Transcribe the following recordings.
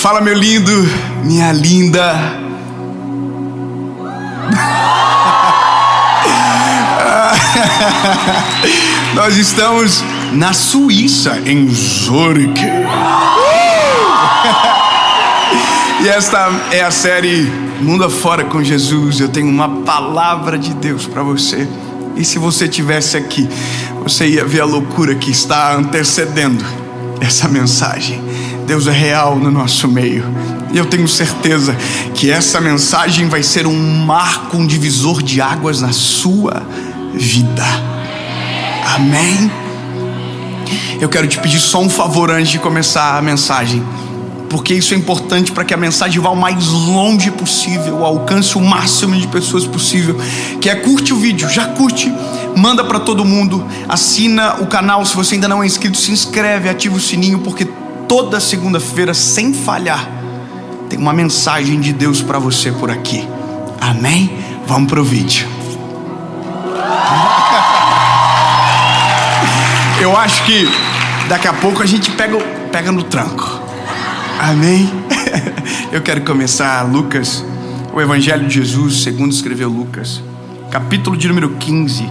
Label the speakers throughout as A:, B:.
A: Fala, meu lindo, minha linda. Nós estamos na Suíça, em Zurique. E esta é a série Mundo Afora com Jesus. Eu tenho uma palavra de Deus para você. E se você estivesse aqui, você ia ver a loucura que está antecedendo essa mensagem. Deus é real no nosso meio. E eu tenho certeza que essa mensagem vai ser um marco, um divisor de águas na sua vida. Amém? Eu quero te pedir só um favor antes de começar a mensagem, porque isso é importante para que a mensagem vá o mais longe possível, alcance o máximo de pessoas possível. Que é curte o vídeo, já curte, manda para todo mundo, assina o canal. Se você ainda não é inscrito, se inscreve, ativa o sininho, porque toda segunda-feira, sem falhar, tem uma mensagem de Deus para você por aqui. Amém? Vamos pro vídeo. Eu acho que daqui a pouco a gente pega no tranco. Amém? Eu quero começar Lucas, o Evangelho de Jesus segundo escreveu Lucas, capítulo de número 15,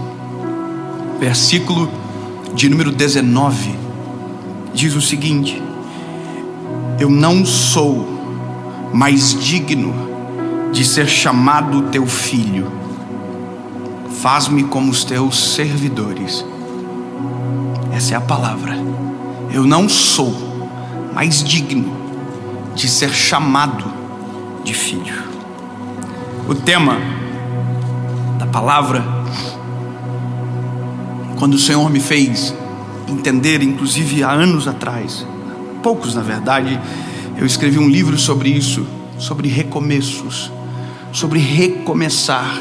A: versículo de número 19. Diz o seguinte: eu não sou mais digno de ser chamado teu filho. Faz-me como os teus servidores. Essa é a palavra. Eu não sou mais digno de ser chamado de filho. O tema da palavra, quando o Senhor me fez entender, inclusive há anos atrás, poucos na verdade, eu escrevi um livro sobre isso, sobre recomeços, sobre recomeçar,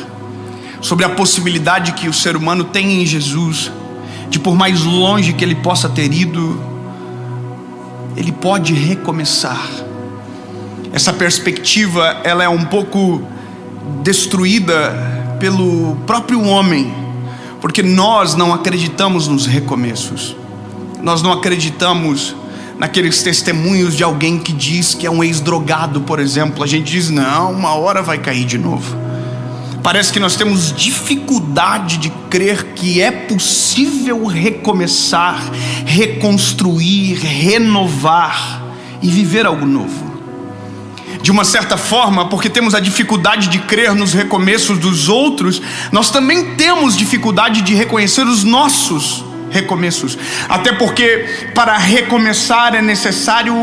A: sobre a possibilidade que o ser humano tem em Jesus, de por mais longe que ele possa ter ido, ele pode recomeçar. Essa perspectiva, ela é um pouco destruída pelo próprio homem, porque nós não acreditamos nos recomeços. Nós não acreditamos naqueles testemunhos de alguém que diz que é um ex-drogado, por exemplo. A gente diz, não, uma hora vai cair de novo. Parece que nós temos dificuldade de crer que é possível recomeçar, reconstruir, renovar e viver algo novo. De uma certa forma, porque temos a dificuldade de crer nos recomeços dos outros, nós também temos dificuldade de reconhecer os nossos recomeços. Até porque para recomeçar é necessário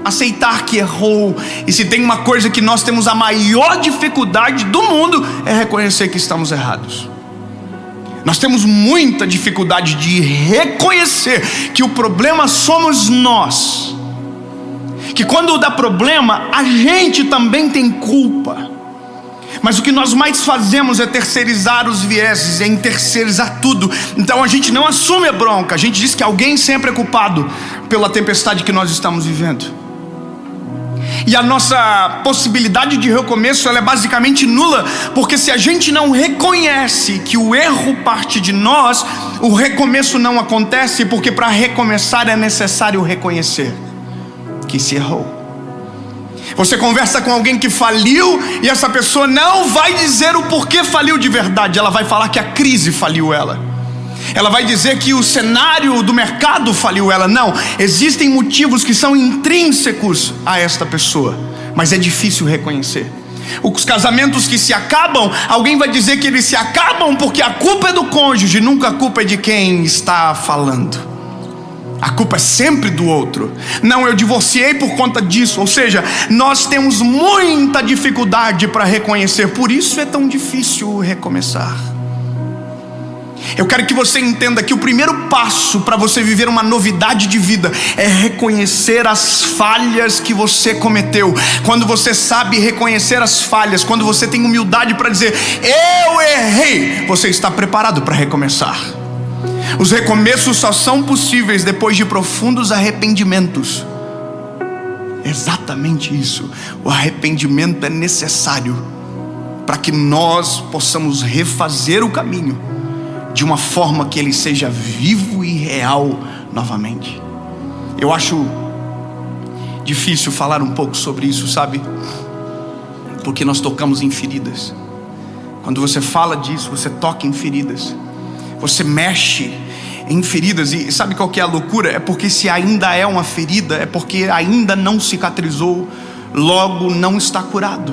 A: aceitar que errou. E se tem uma coisa que nós temos a maior dificuldade do mundo, é reconhecer que estamos errados. Nós temos muita dificuldade de reconhecer que o problema somos nós, que quando dá problema a gente também tem culpa. Mas o que nós mais fazemos é terceirizar os vieses, é terceirizar tudo. Então a gente não assume a bronca, a gente diz que alguém sempre é culpado pela tempestade que nós estamos vivendo. E a nossa possibilidade de recomeço, ela é basicamente nula, porque se a gente não reconhece que o erro parte de nós, o recomeço não acontece, porque para recomeçar é necessário reconhecer que se errou. Você conversa com alguém que faliu e essa pessoa não vai dizer o porquê faliu de verdade. Ela vai falar que a crise faliu ela. Ela vai dizer que o cenário do mercado faliu ela. Não, existem motivos que são intrínsecos a esta pessoa, mas é difícil reconhecer. Os casamentos que se acabam, alguém vai dizer que eles se acabam porque a culpa é do cônjuge, nunca a culpa é de quem está falando. A culpa é sempre do outro. Não, eu divorciei por conta disso. Ou seja, nós temos muita dificuldade para reconhecer. Por isso é tão difícil recomeçar. Eu quero que você entenda que o primeiro passo para você viver uma novidade de vida é reconhecer as falhas que você cometeu. Quando você sabe reconhecer as falhas, quando você tem humildade para dizer, eu errei, você está preparado para recomeçar. Os recomeços só são possíveis depois de profundos arrependimentos. Exatamente isso. O arrependimento é necessário para que nós possamos refazer o caminho de uma forma que ele seja vivo e real novamente. Eu acho difícil falar um pouco sobre isso, sabe? Porque nós tocamos em feridas. Quando você fala disso, você toca em feridas. Você mexe em feridas. E sabe qual que é a loucura? É porque se ainda é uma ferida, é porque ainda não cicatrizou, logo não está curado.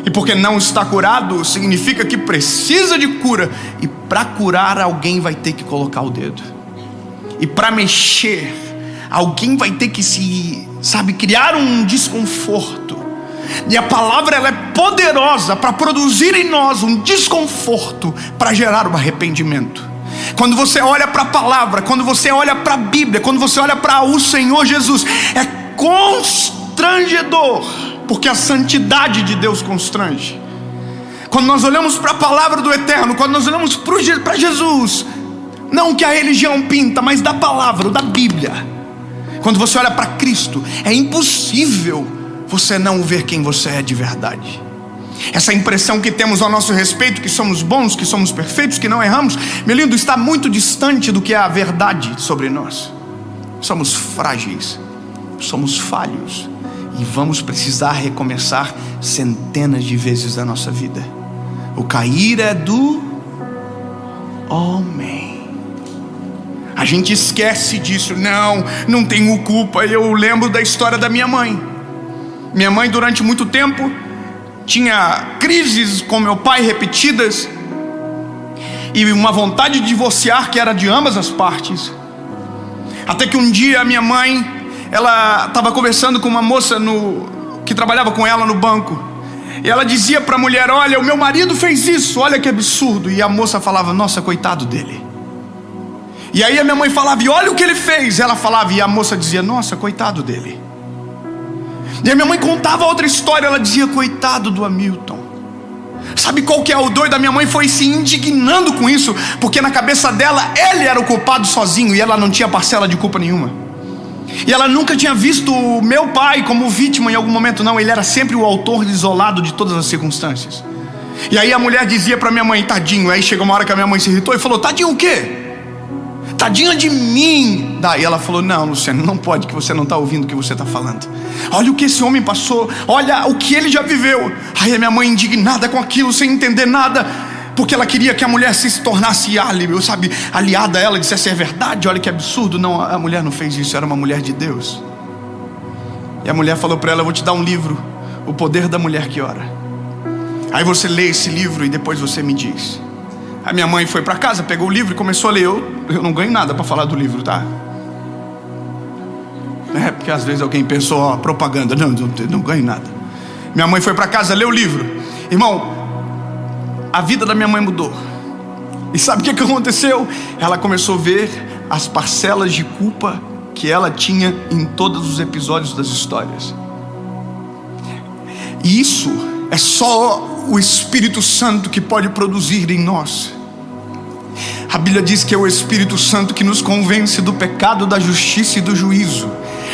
A: E porque não está curado, significa que precisa de cura. E para curar, alguém vai ter que colocar o dedo. E para mexer, alguém vai ter que criar um desconforto. E a palavra, ela é poderosa para produzir em nós um desconforto, para gerar um arrependimento. Quando você olha para a palavra, quando você olha para a Bíblia, quando você olha para o Senhor Jesus, é constrangedor, porque a santidade de Deus constrange. Quando nós olhamos para a palavra do Eterno, quando nós olhamos para Jesus, não que a religião pinta, mas da palavra, da Bíblia, quando você olha para Cristo, é impossível você não ver quem você é de verdade. Essa impressão que temos ao nosso respeito, que somos bons, que somos perfeitos, que não erramos, meu lindo, está muito distante do que é a verdade sobre nós. Somos frágeis, somos falhos, e vamos precisar recomeçar centenas de vezes da nossa vida. O cair é do homem. A gente esquece disso. Não tenho culpa. Eu lembro da história da minha mãe. Minha mãe, durante muito tempo, tinha crises com meu pai repetidas, e uma vontade de divorciar que era de ambas as partes. Até que um dia a minha mãe, ela estava conversando com uma moça que trabalhava com ela no banco, e ela dizia para a mulher: olha, o meu marido fez isso, olha que absurdo. E a moça falava: nossa, coitado dele. E aí a minha mãe falava: e olha o que ele fez. Ela falava, e a moça dizia: nossa, coitado dele. E a minha mãe contava outra história, ela dizia: coitado do Hamilton. Sabe qual que é o doido? A minha mãe foi se indignando com isso, porque na cabeça dela, ele era o culpado sozinho, e ela não tinha parcela de culpa nenhuma. E ela nunca tinha visto o meu pai como vítima em algum momento, não. Ele era sempre o autor isolado de todas as circunstâncias. E aí a mulher dizia para minha mãe: tadinho. Aí chegou uma hora que a minha mãe se irritou e falou: tadinho o quê? Tadinha de mim. Daí ela falou: não, Luciano, não pode, que você não está ouvindo o que você está falando. Olha o que esse homem passou, olha o que ele já viveu. Aí a minha mãe, indignada com aquilo, sem entender nada, porque ela queria que a mulher se tornasse aliada a ela, dissesse: é verdade, olha que absurdo. Não, a mulher não fez isso, era uma mulher de Deus. E a mulher falou para ela: eu vou te dar um livro, O Poder da Mulher que Ora. Aí você lê esse livro e depois você me diz. A minha mãe foi para casa, pegou o livro e começou a ler. Eu não ganho nada para falar do livro, tá? Porque às vezes alguém pensou: propaganda. Não ganho nada. Minha mãe foi para casa, leu o livro. Irmão, a vida da minha mãe mudou. E sabe o que aconteceu? Ela começou a ver as parcelas de culpa que ela tinha em todos os episódios das histórias. E isso é só o Espírito Santo que pode produzir em nós. A Bíblia diz que é o Espírito Santo que nos convence do pecado, da justiça e do juízo.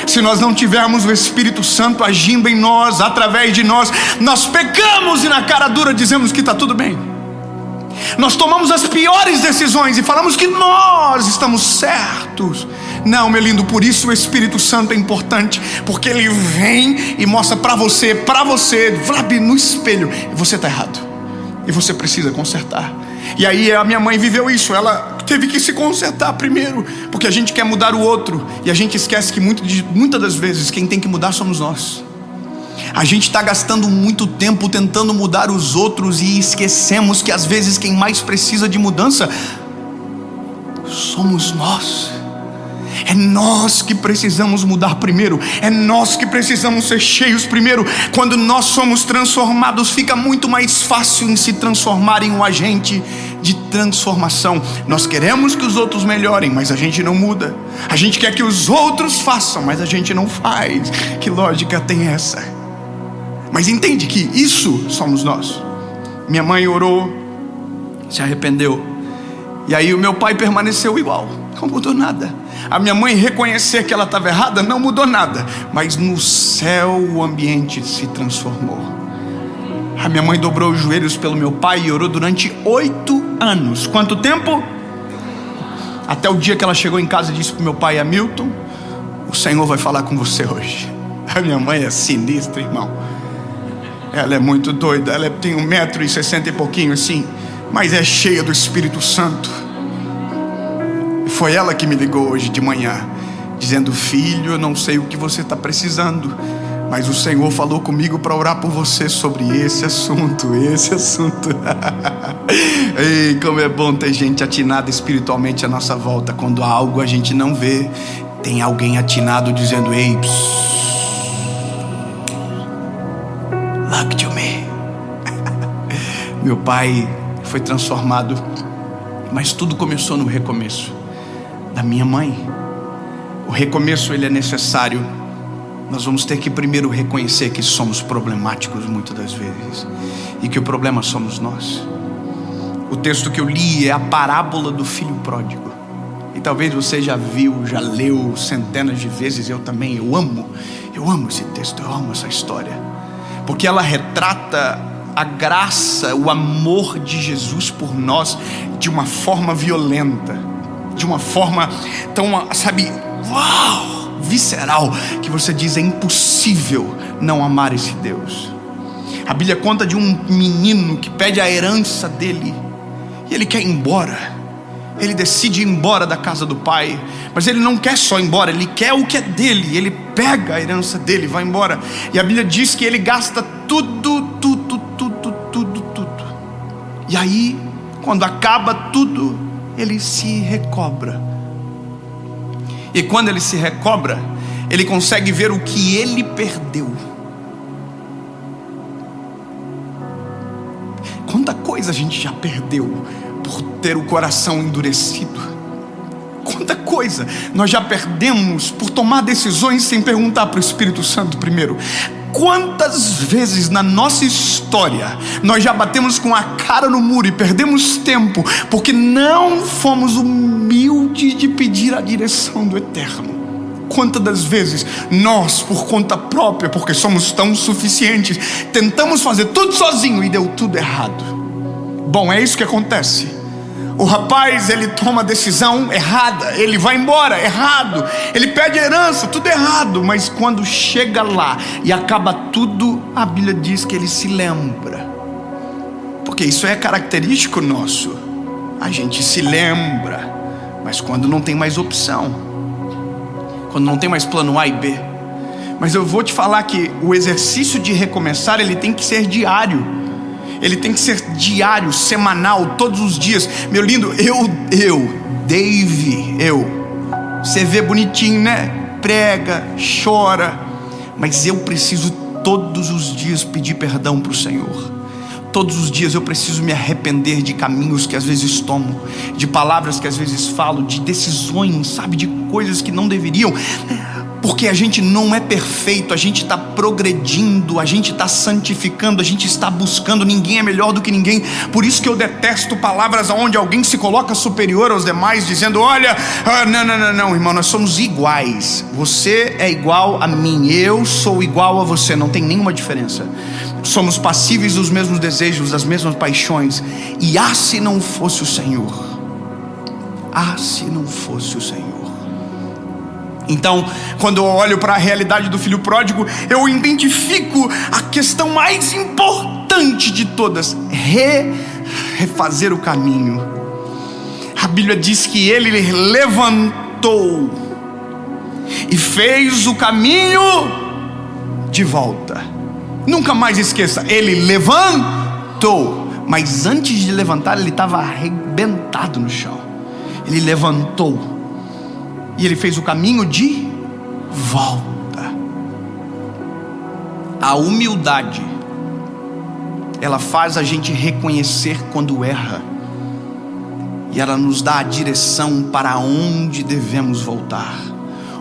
A: Se nós não tivermos o Espírito Santo agindo em nós, através de nós, nós pecamos e na cara dura dizemos que está tudo bem. Nós tomamos as piores decisões e falamos que nós estamos certos. Não, meu lindo, por isso o Espírito Santo é importante, porque ele vem e mostra para você, no espelho, você está errado e você precisa consertar. E aí a minha mãe viveu isso, ela teve que se consertar primeiro, porque a gente quer mudar o outro e a gente esquece que muitas das vezes quem tem que mudar somos nós. A gente está gastando muito tempo tentando mudar os outros e esquecemos que às vezes quem mais precisa de mudança somos nós. É nós que precisamos mudar primeiro, é nós que precisamos ser cheios primeiro. Quando nós somos transformados, fica muito mais fácil em se transformar em um agente de transformação. Nós queremos que os outros melhorem, mas a gente não muda. A gente quer que os outros façam, mas a gente não faz. Que lógica tem essa? Mas entende que isso somos nós. Minha mãe orou, se arrependeu, e aí o meu pai permaneceu igual, não mudou nada. A minha mãe reconhecer que ela estava errada, não mudou nada, mas no céu o ambiente se transformou. A minha mãe dobrou os joelhos pelo meu pai e orou durante 8 anos. Quanto tempo? Até o dia que ela chegou em casa e disse para o meu pai: Hamilton, O Senhor vai falar com você hoje. A minha mãe é sinistra, irmão. Ela é muito doida. Ela tem 1,60 m e pouquinho assim, mas é cheia do Espírito Santo. E foi ela que me ligou hoje de manhã, dizendo: filho, eu não sei o que você está precisando, mas o Senhor falou comigo para orar por você sobre esse assunto. Ei, como é bom ter gente atinada espiritualmente à nossa volta. Quando há algo a gente não vê, tem alguém atinado dizendo: ei, look to me. Meu pai foi transformado, mas tudo começou no recomeço da minha mãe. O recomeço, ele é necessário. Nós vamos ter que primeiro reconhecer que somos problemáticos muitas das vezes, e que o problema somos nós. O texto que eu li é a parábola do filho pródigo, e talvez você já viu, já leu centenas de vezes. Eu também, eu amo esse texto, eu amo essa história, porque ela retrata a graça, o amor de Jesus por nós de uma forma violenta, de uma forma tão, sabe, uau, visceral, que você diz: é impossível não amar esse Deus. A Bíblia conta de um menino que pede a herança dele, e ele quer ir embora. Ele decide ir embora da casa do pai, mas ele não quer só ir embora, ele quer o que é dele. Ele pega a herança dele e vai embora. E a Bíblia diz que ele gasta tudo. E aí, quando acaba tudo, ele se recobra. E quando ele se recobra, ele consegue ver o que ele perdeu. Quanta coisa a gente já perdeu por ter o coração endurecido. Quanta coisa nós já perdemos por tomar decisões sem perguntar para o Espírito Santo primeiro. Quantas vezes na nossa história nós já batemos com a cara no muro e perdemos tempo porque não fomos humildes de pedir a direção do Eterno? Quantas das vezes nós, por conta própria, porque somos tão suficientes, tentamos fazer tudo sozinho e deu tudo errado? Bom, é isso que acontece. O rapaz, ele toma a decisão errada, ele vai embora errado, ele pede herança, tudo errado. Mas quando chega lá e acaba tudo, a Bíblia diz que ele se lembra, porque isso é característico nosso. A gente se lembra, mas quando não tem mais opção, quando não tem mais plano A e B. Mas eu vou te falar que o exercício de recomeçar, ele tem que ser diário. Ele tem que ser diário, semanal, todos os dias. Meu lindo, Dave, você vê bonitinho, né? Prega, chora, mas eu preciso todos os dias pedir perdão para o Senhor. Todos os dias eu preciso me arrepender de caminhos que às vezes tomo, de palavras que às vezes falo, de decisões, sabe, de coisas que não deveriam. Porque a gente não é perfeito, a gente está progredindo, a gente está santificando, a gente está buscando. Ninguém é melhor do que ninguém. Por isso que eu detesto palavras onde alguém se coloca superior aos demais, dizendo: olha, não, irmão, nós somos iguais. Você é igual a mim, eu sou igual a você, não tem nenhuma diferença. Somos passíveis dos mesmos desejos, das mesmas paixões. E se não fosse o Senhor, se não fosse o Senhor. Então, quando eu olho para a realidade do filho pródigo, eu identifico a questão mais importante de todas: refazer o caminho. A Bíblia diz que ele levantou e fez o caminho de volta. Nunca mais esqueça, ele levantou, mas antes de levantar ele estava arrebentado no chão. Ele levantou e ele fez o caminho de volta. A humildade, ela faz a gente reconhecer quando erra, e ela nos dá a direção para onde devemos voltar.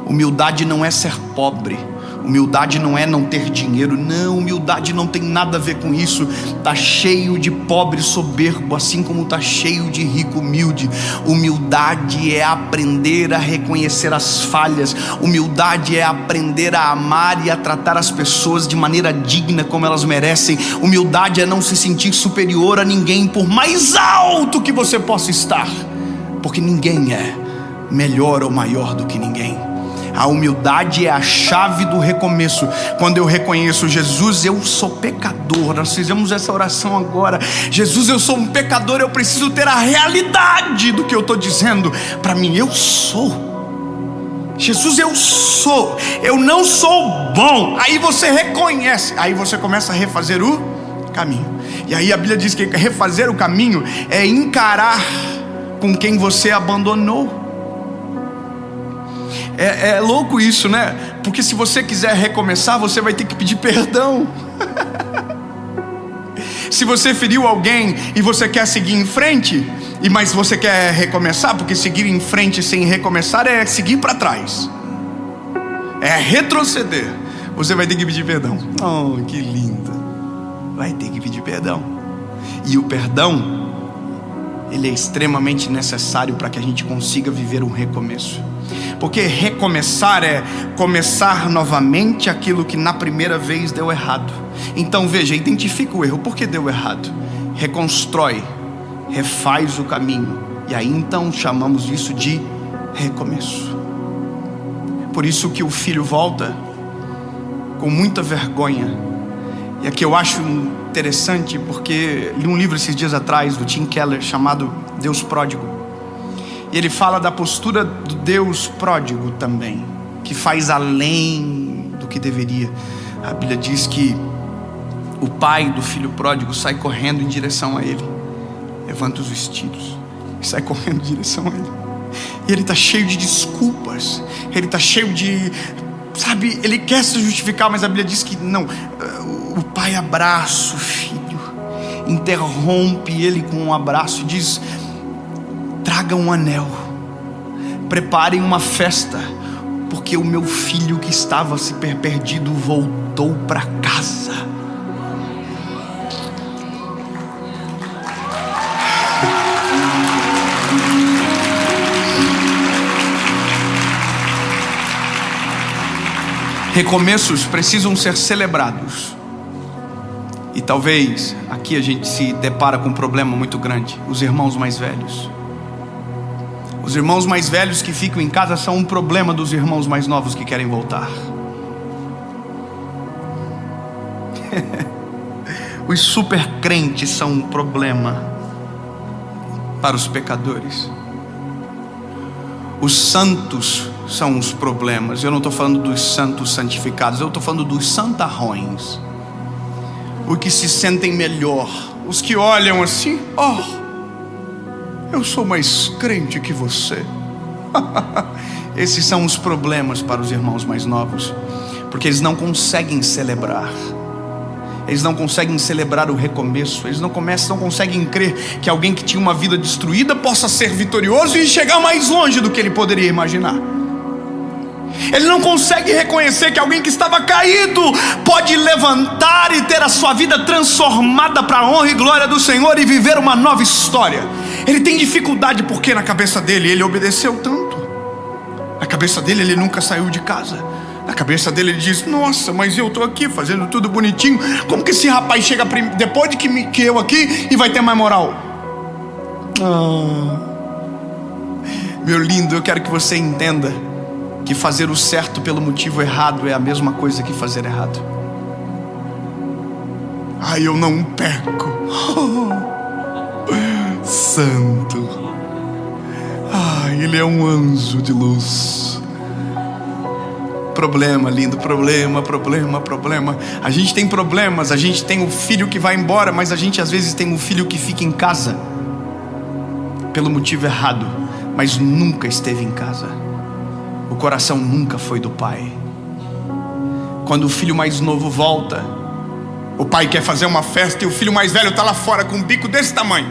A: Humildade não é ser pobre, humildade não é não ter dinheiro, não, humildade não tem nada a ver com isso. Está cheio de pobre soberbo, assim como está cheio de rico humilde. Humildade é aprender a reconhecer as falhas, humildade é aprender a amar e a tratar as pessoas de maneira digna, como elas merecem. Humildade é não se sentir superior a ninguém, por mais alto que você possa estar, porque ninguém é melhor ou maior do que ninguém. A humildade é a chave do recomeço. Quando eu reconheço: Jesus, eu sou pecador. Nós fizemos essa oração agora. Jesus, eu sou um pecador. Eu preciso ter a realidade do que eu estou dizendo para mim. Eu sou. Jesus, eu sou. Eu não sou bom. Aí você reconhece. Aí você começa a refazer o caminho. E aí a Bíblia diz que refazer o caminho é encarar com quem você abandonou. É louco isso, né? Porque se você quiser recomeçar, você vai ter que pedir perdão. Se você feriu alguém e você quer seguir em frente, mas você quer recomeçar, porque seguir em frente sem recomeçar é seguir para trás, é retroceder. Você vai ter que pedir perdão. Oh, que lindo. Vai ter que pedir perdão. E o perdão, ele é extremamente necessário para que a gente consiga viver um recomeço. Porque recomeçar é começar novamente aquilo que na primeira vez deu errado. Então veja, identifica o erro. Por que deu errado? Reconstrói, refaz o caminho. E aí então chamamos isso de recomeço. Por isso que o filho volta com muita vergonha. E aqui eu acho interessante, porque li um livro esses dias atrás do Tim Keller chamado Deus Pródigo. E ele fala da postura do Deus pródigo também, que faz além do que deveria. A Bíblia diz que o pai do filho pródigo sai correndo em direção a ele, levanta os vestidos e sai correndo em direção a ele. E ele está cheio de desculpas, ele está cheio de, sabe, ele quer se justificar, mas a Bíblia diz que não. O pai abraça o filho, interrompe ele com um abraço e diz: traga um anel, preparem uma festa, porque o meu filho que estava se perdido voltou para casa. Recomeços precisam ser celebrados. E talvez aqui a gente se depara com um problema muito grande: os irmãos mais velhos. Os irmãos mais velhos que ficam em casa são um problema dos irmãos mais novos que querem voltar. Os super crentes são um problema para os pecadores. Os santos são os problemas. Eu não estou falando dos santos santificados, eu estou falando dos santarrões, os que se sentem melhor, os que olham assim: oh, eu sou mais crente que você. Esses são os problemas para os irmãos mais novos, porque eles não conseguem celebrar. Eles não conseguem celebrar o recomeço. Eles não conseguem crer que alguém que tinha uma vida destruída possa ser vitorioso e chegar mais longe do que ele poderia imaginar. Ele não consegue reconhecer que alguém que estava caído pode levantar e ter a sua vida transformada para a honra e glória do Senhor e viver uma nova história. Ele tem dificuldade porque na cabeça dele ele obedeceu tanto. Na cabeça dele ele nunca saiu de casa. Na cabeça dele ele diz: nossa, mas eu estou aqui fazendo tudo bonitinho. Como que esse rapaz chega depois de que eu aqui e vai ter mais moral? Meu lindo, eu quero que você entenda que fazer o certo pelo motivo errado é a mesma coisa que fazer errado. Ai, eu não peco. Santo. Ai, ele é um anjo de luz. Problema, lindo, problema. A gente tem problemas, a gente tem o filho que vai embora, mas a gente às vezes tem um filho que fica em casa pelo motivo errado, mas nunca esteve em casa. O coração nunca foi do pai. Quando o filho mais novo volta, o pai quer fazer uma festa e o filho mais velho está lá fora com um bico desse tamanho.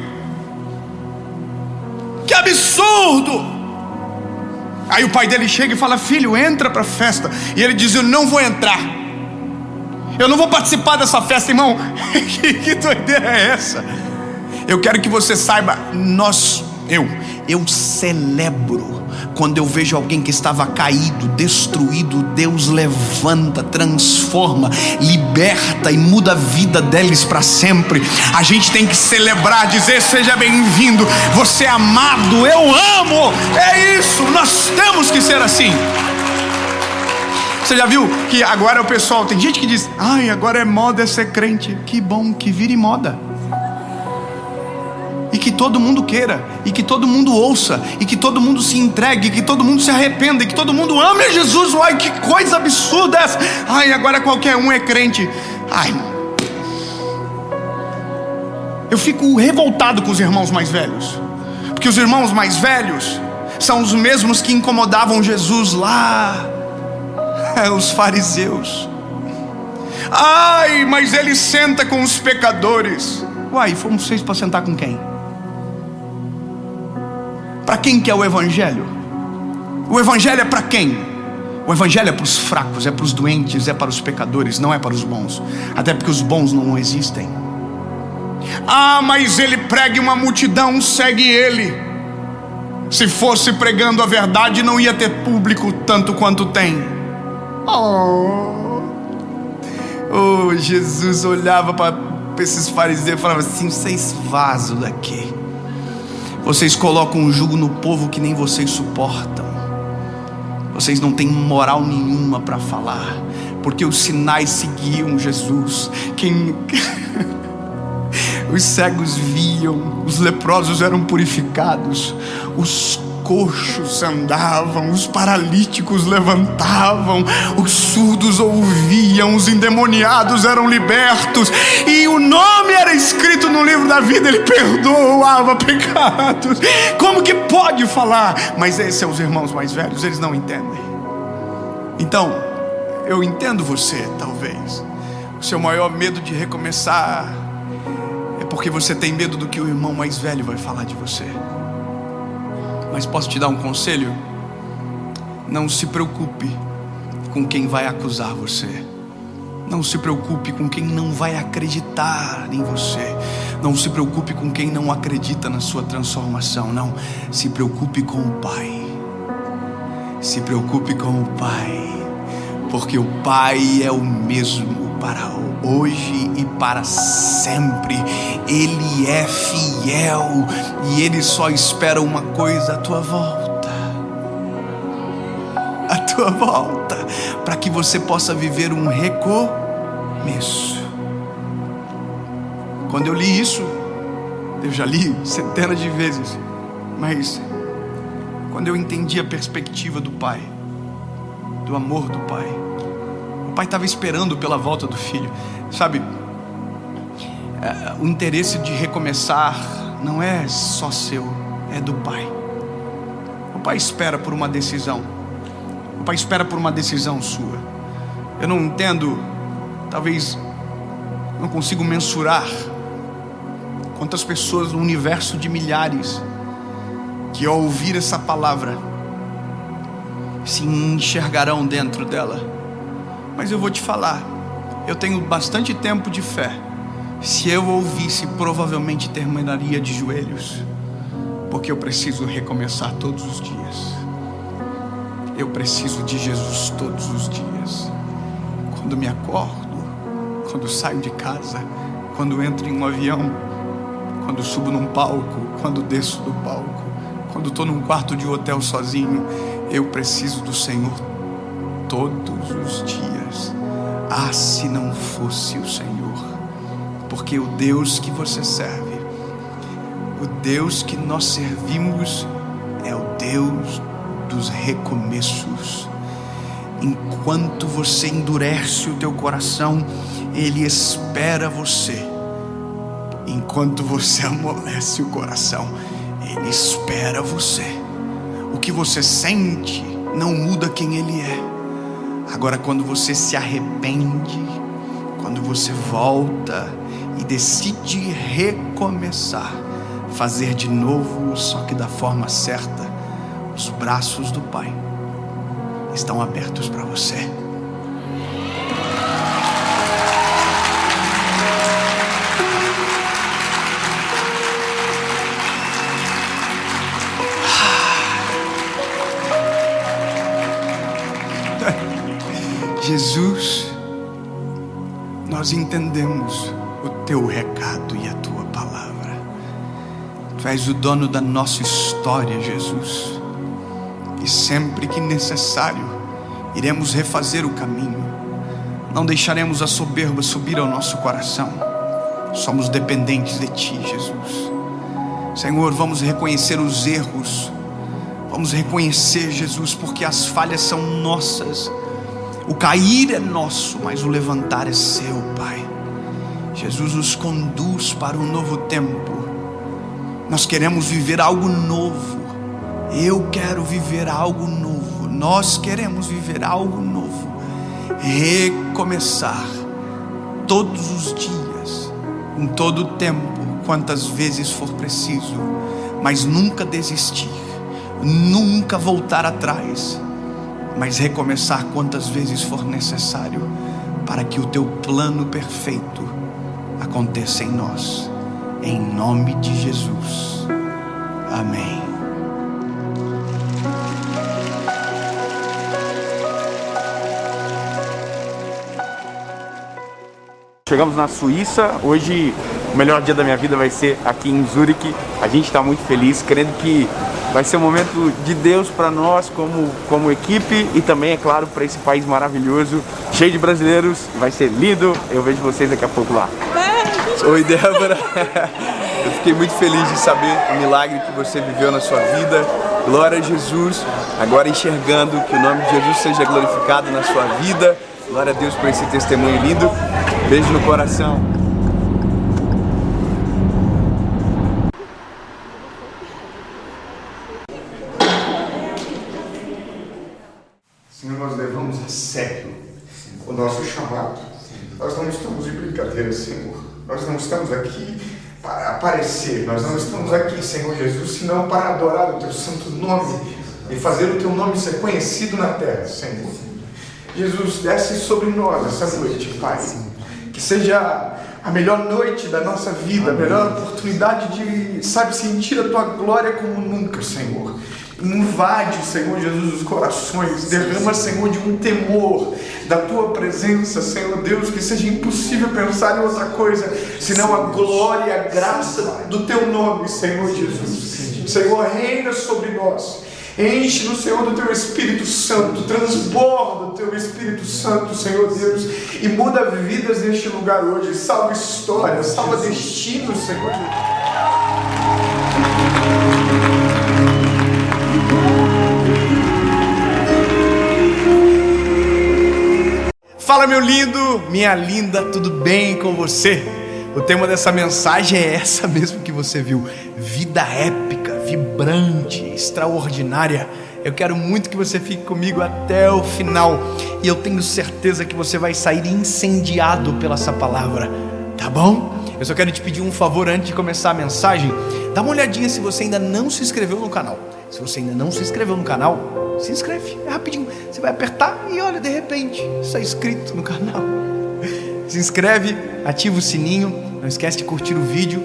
A: Que absurdo! Aí o pai dele chega e fala: filho, entra para a festa. E ele diz: eu não vou entrar, eu não vou participar dessa festa. Irmão, que doideira é essa? Eu quero que você saiba, eu celebro quando eu vejo alguém que estava caído, destruído. Deus levanta, transforma, liberta e muda a vida deles para sempre. A gente tem que celebrar, dizer: seja bem-vindo, você é amado, eu amo. É isso, nós temos que ser assim. Você já viu que agora o pessoal, tem gente que diz: ai, agora é moda ser crente. Que bom, que vire moda. E que todo mundo queira, e que todo mundo ouça, e que todo mundo se entregue, e que todo mundo se arrependa, e que todo mundo ame a Jesus. Uai, que coisa absurda essa. Ai, agora qualquer um é crente. Ai, eu fico revoltado com os irmãos mais velhos, porque os irmãos mais velhos são os mesmos que incomodavam Jesus lá, os fariseus. Ai, mas ele senta com os pecadores. Uai, fomos vocês para sentar com quem? Para quem que é o evangelho? O evangelho é para quem? O evangelho é para os fracos, é para os doentes, é para os pecadores, não é para os bons. Até porque os bons não existem. Ah, mas ele prega e uma multidão segue ele. Se fosse pregando a verdade, não ia ter público tanto quanto tem. Jesus olhava para esses fariseus e falava assim: vocês vazam daqui. Vocês colocam um jugo no povo que nem vocês suportam. Vocês não têm moral nenhuma para falar, porque os sinais seguiam Jesus. Os cegos viam, os leprosos eram purificados, os coxos andavam, os paralíticos levantavam, os surdos ouviam, os endemoniados eram libertos, e o nome era escrito no livro da vida. Ele perdoava pecados. Como que pode falar? Mas esses são os irmãos mais velhos, eles não entendem. Então, eu entendo você. Talvez o seu maior medo de recomeçar é porque você tem medo do que o irmão mais velho vai falar de você. Mas posso te dar um conselho? Não se preocupe com quem vai acusar você. Não se preocupe com quem não vai acreditar em você. Não se preocupe com quem não acredita na sua transformação. Não, se preocupe com o Pai. Se preocupe com o Pai, porque o Pai é o mesmo para hoje e para sempre. Ele é fiel e Ele só espera uma coisa: a tua volta. A tua volta, para que você possa viver um recomeço. Quando eu li isso, eu já li centenas de vezes, mas quando eu entendi a perspectiva do Pai, do amor do Pai, o Pai estava esperando pela volta do Filho. Sabe, o interesse de recomeçar não é só seu, é do Pai. O Pai espera por uma decisão. O Pai espera por uma decisão sua. Eu não entendo, talvez não consigo mensurar quantas pessoas no universo de milhares que ao ouvir essa palavra se enxergarão dentro dela. Mas eu vou te falar, eu tenho bastante tempo de fé. Se eu ouvisse, provavelmente terminaria de joelhos, porque eu preciso recomeçar todos os dias. Eu preciso de Jesus todos os dias. Quando me acordo, quando saio de casa, quando entro em um avião, quando subo num palco, quando desço do palco, quando estou num quarto de hotel sozinho, eu preciso do Senhor todos os dias. Ah, se não fosse o Senhor, porque o Deus que você serve, o Deus que nós servimos, é o Deus dos recomeços. Enquanto você endurece o teu coração, Ele espera você. Enquanto você amolece o coração, Ele espera você. O que você sente não muda quem Ele é. Agora, quando você se arrepende, quando você volta e decide recomeçar, fazer de novo, só que da forma certa, os braços do Pai estão abertos para você. Jesus, nós entendemos o teu recado e a tua palavra. Tu és o dono da nossa história, Jesus, e sempre que necessário, iremos refazer o caminho, não deixaremos a soberba subir ao nosso coração. Somos dependentes de Ti, Jesus. Senhor, vamos reconhecer os erros, vamos reconhecer, Jesus, porque as falhas são nossas. O cair é nosso, mas o levantar é seu, Pai. Jesus, nos conduz para um novo tempo. Nós queremos viver algo novo. Eu quero viver algo novo. Nós queremos viver algo novo. Recomeçar todos os dias, em todo o tempo, quantas vezes for preciso, mas nunca desistir, nunca voltar atrás, mas recomeçar quantas vezes for necessário, para que o Teu plano perfeito aconteça em nós, em nome de Jesus, amém.
B: Chegamos na Suíça, hoje o melhor dia da minha vida vai ser aqui em Zurique. A gente está muito feliz, crendo que vai ser um momento de Deus para nós como equipe e também, é claro, para esse país maravilhoso, cheio de brasileiros. Vai ser lindo, eu vejo vocês daqui a pouco lá.
C: Oi, Débora. Eu fiquei muito feliz de saber o milagre que você viveu na sua vida. Glória a Jesus. Agora enxergando que o nome de Jesus seja glorificado na sua vida. Glória a Deus por esse testemunho lindo. Beijo no coração.
D: Senhor, nós levamos a sério o nosso chamado. Nós não estamos de brincadeira, Senhor. Nós não estamos aqui para aparecer. Nós não estamos aqui, Senhor Jesus, senão para adorar o Teu santo nome e fazer o Teu nome ser conhecido na terra, Senhor. Jesus, desce sobre nós essa noite, Pai. Que seja a melhor noite da nossa vida, a melhor oportunidade de, sentir a Tua glória como nunca, Senhor. Invade, Senhor Jesus, os corações. Derrama, Senhor, de um temor da Tua presença, Senhor Deus, que seja impossível pensar em outra coisa senão a glória e a graça do Teu nome, Senhor Jesus. Senhor, reina sobre nós. Enche-nos, Senhor, do Teu Espírito Santo. Transborda o Teu Espírito Santo, Senhor Deus, e muda vidas neste lugar hoje. Salva histórias, salva destinos, Senhor.
A: Fala, meu lindo, minha linda, tudo bem com você? O tema dessa mensagem é essa mesmo que você viu: vida épica, vibrante, extraordinária. Eu quero muito que você fique comigo até o final, e eu tenho certeza que você vai sair incendiado pela essa palavra, tá bom? Eu só quero te pedir um favor antes de começar a mensagem. Dá uma olhadinha se você ainda não se inscreveu no canal. Se você ainda não se inscreveu no canal, se inscreve, é rapidinho. Você vai apertar e olha, de repente, está inscrito no canal. Se inscreve, ativa o sininho. Não esquece de curtir o vídeo.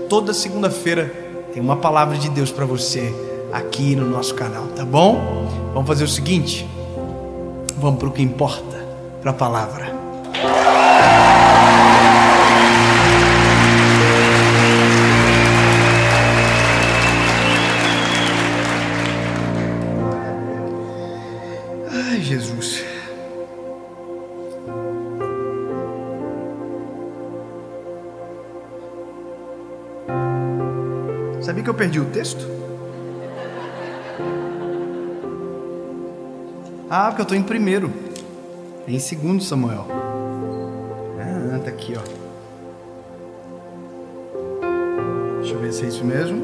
A: Toda segunda-feira tem uma palavra de Deus para você aqui no nosso canal, tá bom? Vamos fazer o seguinte, vamos para o que importa, para a palavra. Ai, Jesus. Sabia que eu perdi o texto? Ah, porque eu estou em primeiro. É em segundo, Samuel. Ah, tá aqui, ó. Deixa eu ver se é isso mesmo.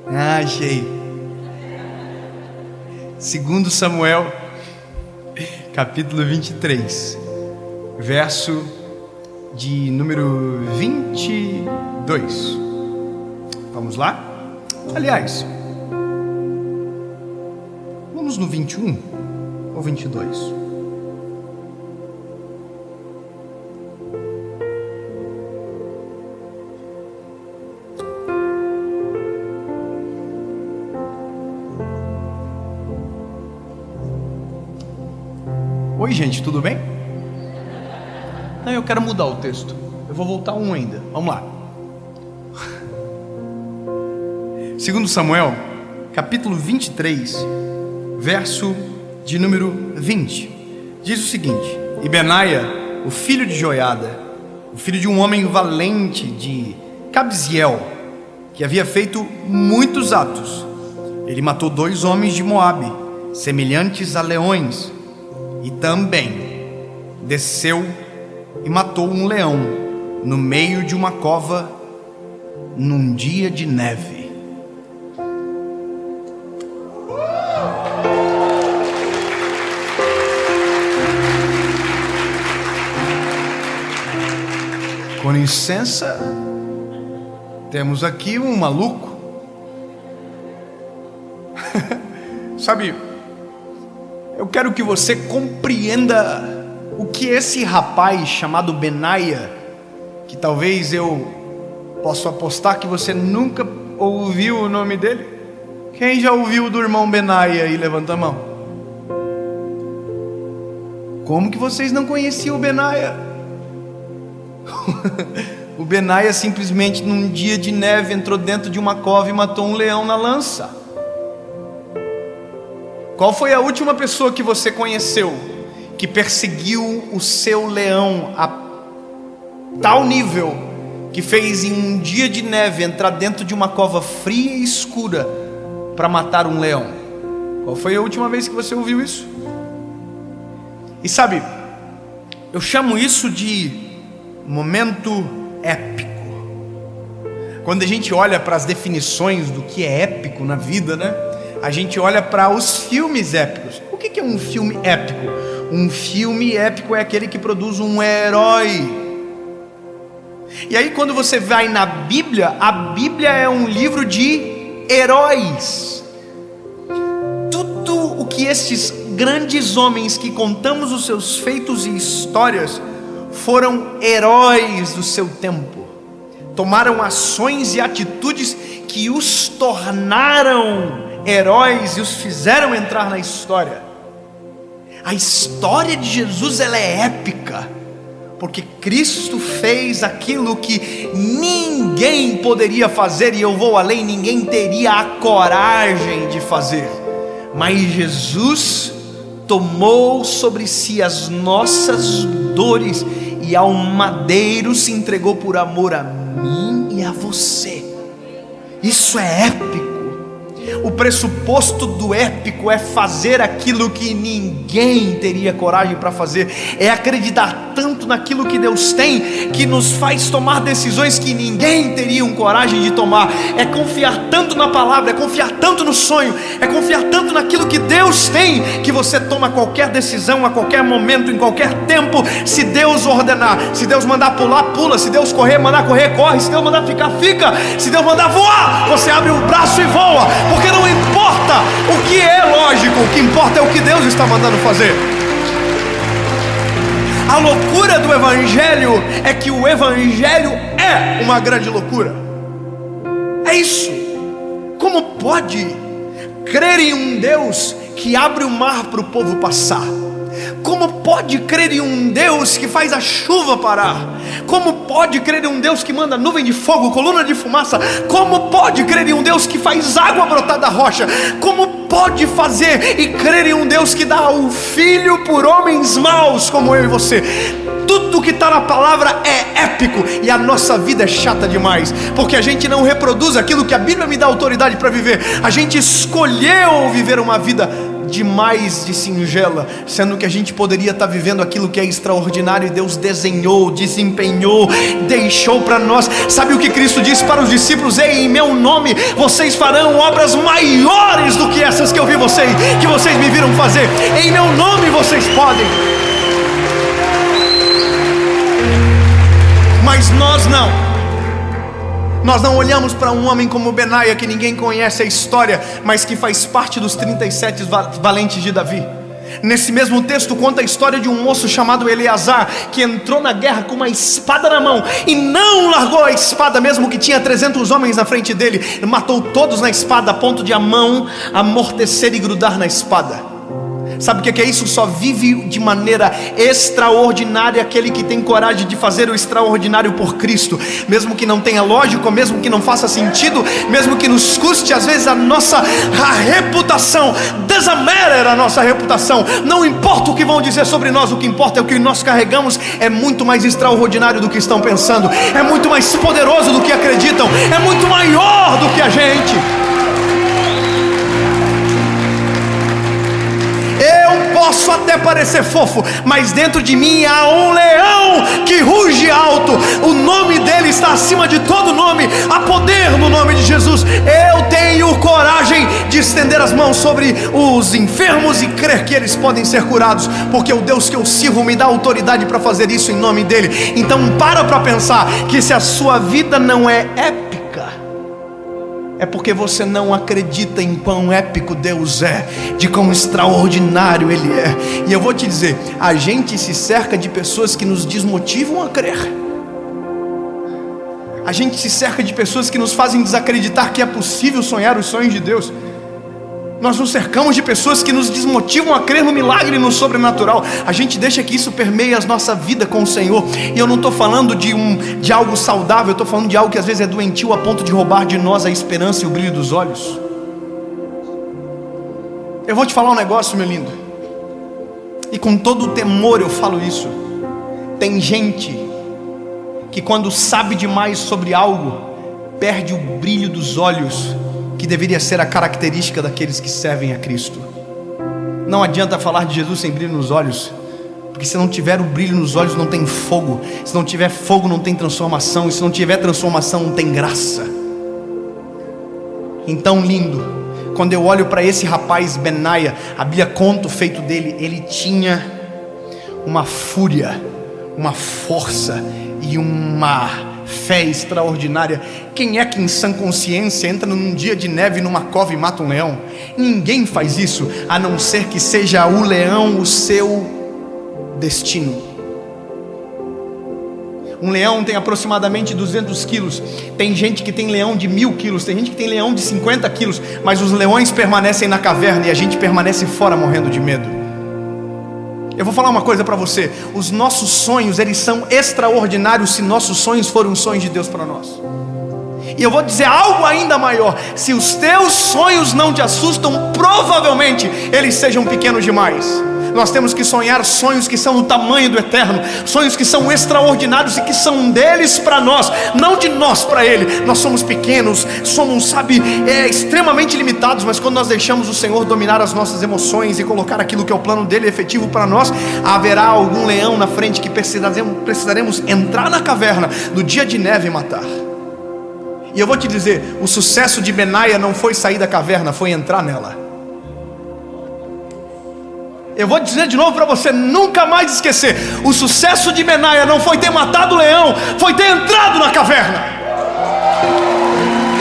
A: Ah, achei. Segundo Samuel, capítulo 23. Verso de número 22. Vamos lá? Aliás, vamos no 21 ou 22? Oi, gente, tudo bem? Não, eu quero mudar o texto. Eu vou voltar um ainda. Vamos lá. 2 Samuel, capítulo 23, verso de número 20. Diz o seguinte: E Benaia, o filho de Joiada, o filho de um homem valente de Cabziel, que havia feito muitos atos, ele matou 2 homens de Moabe, semelhantes a leões, e também desceu e matou um leão no meio de uma cova num dia de neve. Com licença, temos aqui um maluco. Sabe, eu quero que você compreenda o que esse rapaz chamado Benaia, que talvez eu possa apostar que você nunca ouviu o nome dele. Quem já ouviu do irmão Benaia aí? Levanta a mão. Como que vocês não conheciam o Benaia? O Benaia simplesmente num dia de neve entrou dentro de uma cova e matou um leão na lança. Qual foi a última pessoa que você conheceu que perseguiu o seu leão a tal nível que fez em um dia de neve entrar dentro de uma cova fria e escura para matar um leão? Qual foi a última vez que você ouviu isso? E sabe, eu chamo isso de momento épico. Quando a gente olha para as definições do que é épico na vida, né? A gente olha para os filmes épicos. O que é um filme épico? Um filme épico é aquele que produz um herói. E aí quando você vai na Bíblia, a Bíblia é um livro de heróis. Tudo o que estes grandes homens que contamos os seus feitos e histórias foram heróis do seu tempo, tomaram ações e atitudes que os tornaram heróis e os fizeram entrar na história. A história de Jesus, ela é épica, porque Cristo fez aquilo que ninguém poderia fazer, e eu vou além, ninguém teria a coragem de fazer. Mas Jesus tomou sobre si as nossas dores e ao madeiro se entregou por amor a mim e a você. Isso é épico. O pressuposto do épico é fazer aquilo que ninguém teria coragem para fazer, é acreditar tanto naquilo que Deus tem, que nos faz tomar decisões que ninguém teria coragem de tomar, é confiar tanto na palavra, é confiar tanto no sonho, é confiar tanto naquilo que Deus tem, que você toma qualquer decisão, a qualquer momento, em qualquer tempo. Se Deus ordenar, se Deus mandar pular, pula, se Deus correr, mandar correr, corre, se Deus mandar ficar, fica, se Deus mandar voar, você abre o braço e voa, porque não importa o que é lógico, o que importa é o que Deus está mandando fazer. A loucura do Evangelho é que o Evangelho é uma grande loucura. É isso. Como pode crer em um Deus que abre o mar para o povo passar? Como pode crer em um Deus que faz a chuva parar? Como pode crer em um Deus que manda nuvem de fogo, coluna de fumaça? Como pode crer em um Deus que faz água brotar da rocha? Como pode fazer e crer em um Deus que dá o Filho por homens maus como eu e você? Tudo que está na palavra é épico, e a nossa vida é chata demais, porque a gente não reproduz aquilo que a Bíblia me dá autoridade para viver. A gente escolheu viver uma vida demais de singela, sendo que a gente poderia estar vivendo aquilo que é extraordinário, e Deus desenhou, desempenhou, deixou para nós. Sabe o que Cristo disse para os discípulos? Ei, em meu nome vocês farão obras maiores do que essas que eu vi vocês, que vocês me viram fazer. Em meu nome vocês podem. Mas nós não olhamos para um homem como Benaia, que ninguém conhece a história, mas que faz parte dos 37 valentes de Davi. Nesse mesmo texto conta a história de um moço chamado Eleazar, que entrou na guerra com uma espada na mão e não largou a espada, mesmo que tinha 300 homens na frente dele. Ele matou todos na espada, a ponto de a mão amortecer e grudar na espada. Sabe o que é isso? Só vive de maneira extraordinária aquele que tem coragem de fazer o extraordinário por Cristo, mesmo que não tenha lógica, mesmo que não faça sentido, mesmo que nos custe às vezes a reputação. Doesn't matter a nossa reputação, não importa o que vão dizer sobre nós, o que importa é o que nós carregamos. É muito mais extraordinário do que estão pensando, é muito mais poderoso do que acreditam, é muito maior do que a gente. Eu posso até parecer fofo, mas dentro de mim há um leão que ruge alto. O nome dele está acima de todo nome. Há poder no nome de Jesus. Eu tenho coragem de estender as mãos sobre os enfermos e crer que eles podem ser curados, porque o Deus que eu sirvo me dá autoridade para fazer isso em nome dele. Então para pensar que se a sua vida não é épica, é porque você não acredita em quão épico Deus é, de quão extraordinário Ele é. E eu vou te dizer, a gente se cerca de pessoas que nos desmotivam a crer. A gente se cerca de pessoas que nos fazem desacreditar que é possível sonhar os sonhos de Deus. Nós nos cercamos de pessoas que nos desmotivam a crer no milagre e no sobrenatural. A gente deixa que isso permeie a nossa vida com o Senhor. E eu não estou falando de algo saudável, eu estou falando de algo que às vezes é doentio a ponto de roubar de nós a esperança e o brilho dos olhos. Eu vou te falar um negócio, meu lindo, e com todo o temor eu falo isso. Tem gente que quando sabe demais sobre algo, perde o brilho dos olhos, que deveria ser a característica daqueles que servem a Cristo. Não adianta falar de Jesus sem brilho nos olhos, porque se não tiver o brilho nos olhos não tem fogo, se não tiver fogo não tem transformação, e se não tiver transformação não tem graça. Então, lindo, quando eu olho para esse rapaz Benaia, a Bíblia conta o feito dele. Ele tinha uma fúria, uma força e uma fé extraordinária. Quem é que em sã consciência entra num dia de neve numa cova e mata um leão? Ninguém faz isso, a não ser que seja o leão o seu destino. Um leão tem aproximadamente 200 quilos. Tem gente que tem leão de 1000 quilos, tem gente que tem leão de 50 quilos. Mas os leões permanecem na caverna e a gente permanece fora morrendo de medo. Eu vou falar uma coisa para você: os nossos sonhos, eles são extraordinários se nossos sonhos forem os sonhos de Deus para nós. E eu vou dizer algo ainda maior: se os teus sonhos não te assustam, provavelmente eles sejam pequenos demais. Nós temos que sonhar sonhos que são do tamanho do eterno, sonhos que são extraordinários e que são deles para nós, não de nós para ele. Nós somos pequenos, somos, extremamente limitados, mas quando nós deixamos o Senhor dominar as nossas emoções e colocar aquilo que é o plano dele efetivo para nós, haverá algum leão na frente que precisaremos entrar na caverna no dia de neve e matar. E eu vou te dizer, o sucesso de Benaia não foi sair da caverna, foi entrar nela. Eu vou dizer de novo para você nunca mais esquecer: o sucesso de Benaia não foi ter matado o leão, foi ter entrado na caverna.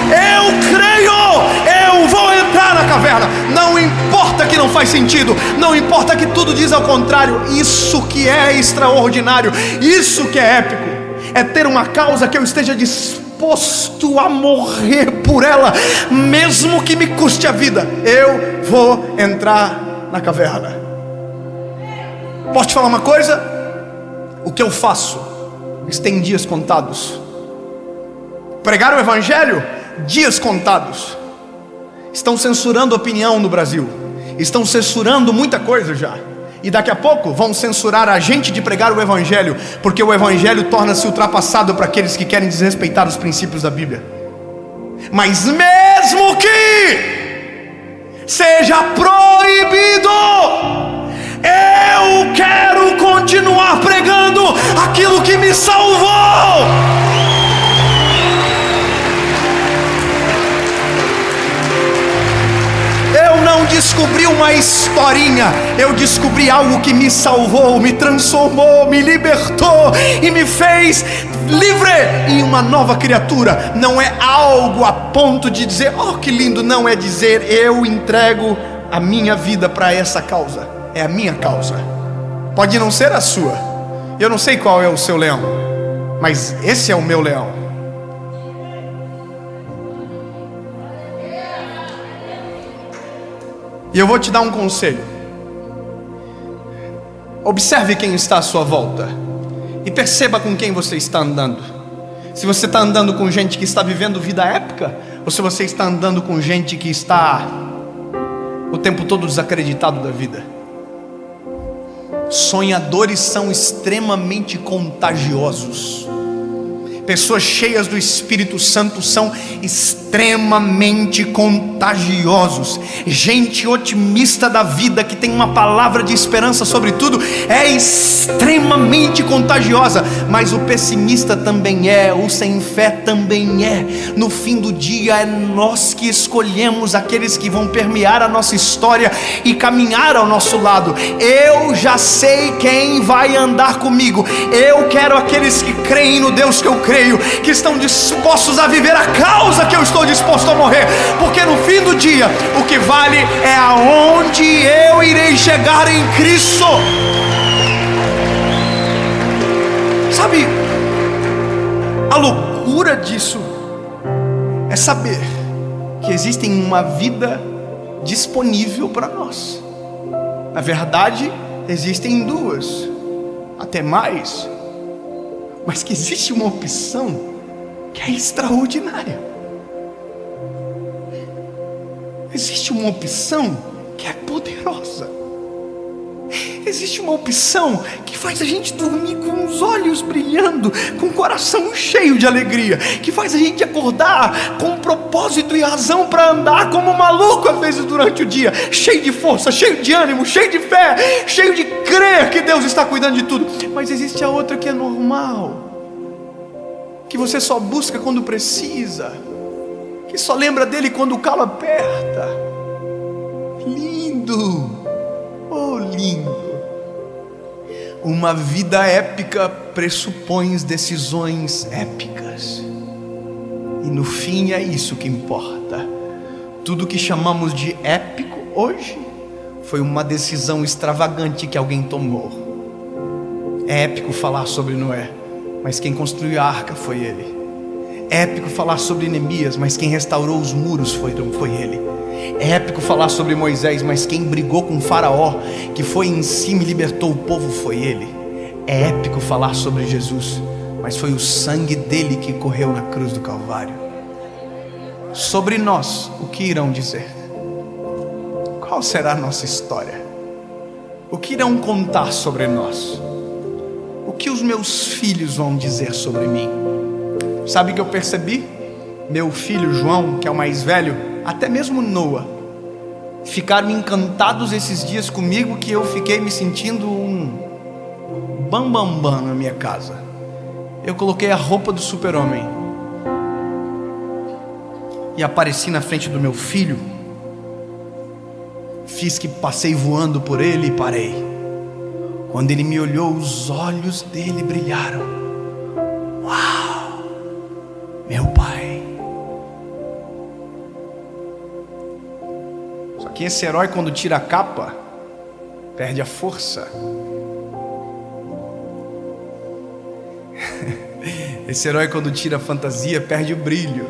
A: Eu creio, eu vou entrar na caverna. Não importa que não faz sentido, não importa que tudo diz ao contrário. Isso que é extraordinário, isso que é épico, é ter uma causa que eu esteja disposto a morrer por ela, mesmo que me custe a vida. Eu vou entrar na caverna. Posso te falar uma coisa? O que eu faço, tem dias contados. Pregar o evangelho, dias contados. Estão censurando opinião no Brasil, estão censurando muita coisa já. E daqui a pouco vão censurar a gente de pregar o evangelho, porque o evangelho torna-se ultrapassado para aqueles que querem desrespeitar os princípios da Bíblia. Mas mesmo que seja proibido, eu quero continuar pregando aquilo que me salvou. Eu não descobri uma historinha, eu descobri algo que me salvou, me transformou, me libertou e me fez livre em uma nova criatura. Não é algo a ponto de dizer, oh que lindo, não, é dizer, eu entrego a minha vida para essa causa. É a minha causa, pode não ser a sua. Eu não sei qual é o seu leão, mas esse é o meu leão. E eu vou te dar um conselho. Observe quem está à sua volta e perceba com quem você está andando. Se você está andando com gente que está vivendo vida épica, ou se você está andando com gente que está o tempo todo desacreditado da vida. Sonhadores são extremamente contagiosos. Pessoas cheias do Espírito Santo são extremamente contagiosos. Gente otimista da vida, que tem uma palavra de esperança sobre tudo, é extremamente contagiosa. Mas o pessimista também é, o sem fé também é. No fim do dia é nós que escolhemos aqueles que vão permear a nossa história e caminhar ao nosso lado. Eu já sei quem vai andar comigo. Eu quero aqueles que creem no Deus que eu creio, que estão dispostos a viver a causa que eu estou disposto a morrer, porque no fim do dia o que vale é aonde eu irei chegar em Cristo. Sabe, a loucura disso é saber que existe uma vida disponível para nós. Na verdade, existem duas, até mais, mas que existe uma opção que é extraordinária. Existe uma opção que é poderosa. Existe uma opção que faz a gente dormir com os olhos brilhando, com o coração cheio de alegria, que faz a gente acordar com propósito e razão para andar como maluco às vezes durante o dia, cheio de força, cheio de ânimo, cheio de fé, cheio de crer que Deus está cuidando de tudo. Mas existe a outra que é normal, que você só busca quando precisa, que só lembra dele quando o calo aperta. Lindo, oh lindo. Uma vida épica pressupõe decisões épicas, e no fim é isso que importa. Tudo que chamamos de épico hoje foi uma decisão extravagante que alguém tomou. É épico falar sobre Noé, mas quem construiu a arca foi ele. É épico falar sobre Neemias, mas quem restaurou os muros foi ele. É épico falar sobre Moisés, mas quem brigou com Faraó, que foi em cima e libertou o povo, foi ele. É épico falar sobre Jesus, mas foi o sangue dele que correu na cruz do Calvário. Sobre nós, o que irão dizer? Qual será a nossa história? O que irão contar sobre nós? O que os meus filhos vão dizer sobre mim? Sabe o que eu percebi? Meu filho João, que é o mais velho, até mesmo Noah, ficaram encantados esses dias comigo, que eu fiquei me sentindo um bambambam na minha casa. Eu coloquei a roupa do super-homem e apareci na frente do meu filho. Fiz que passei voando por ele e parei. Quando ele me olhou, os olhos dele brilharam. Uau, meu pai. Só que esse herói, quando tira a capa, perde a força. Esse herói, quando tira a fantasia, perde o brilho.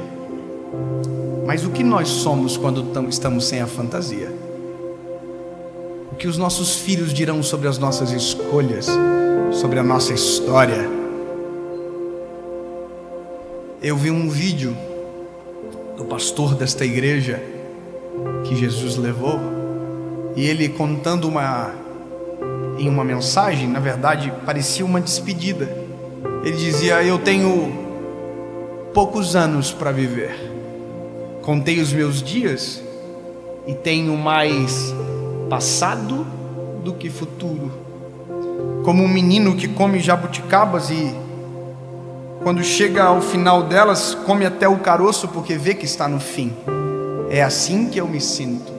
A: Mas o que nós somos quando estamos sem a fantasia? O que os nossos filhos dirão sobre as nossas escolhas, sobre a nossa história? Eu vi um vídeo do pastor desta igreja que Jesus levou, e ele contando em uma mensagem, na verdade parecia uma despedida. Ele dizia: eu tenho poucos anos para viver, contei os meus dias e tenho mais passado do que futuro. Como um menino que come jabuticabas e quando chega ao final delas, come até o caroço porque vê que está no fim. É assim que eu me sinto.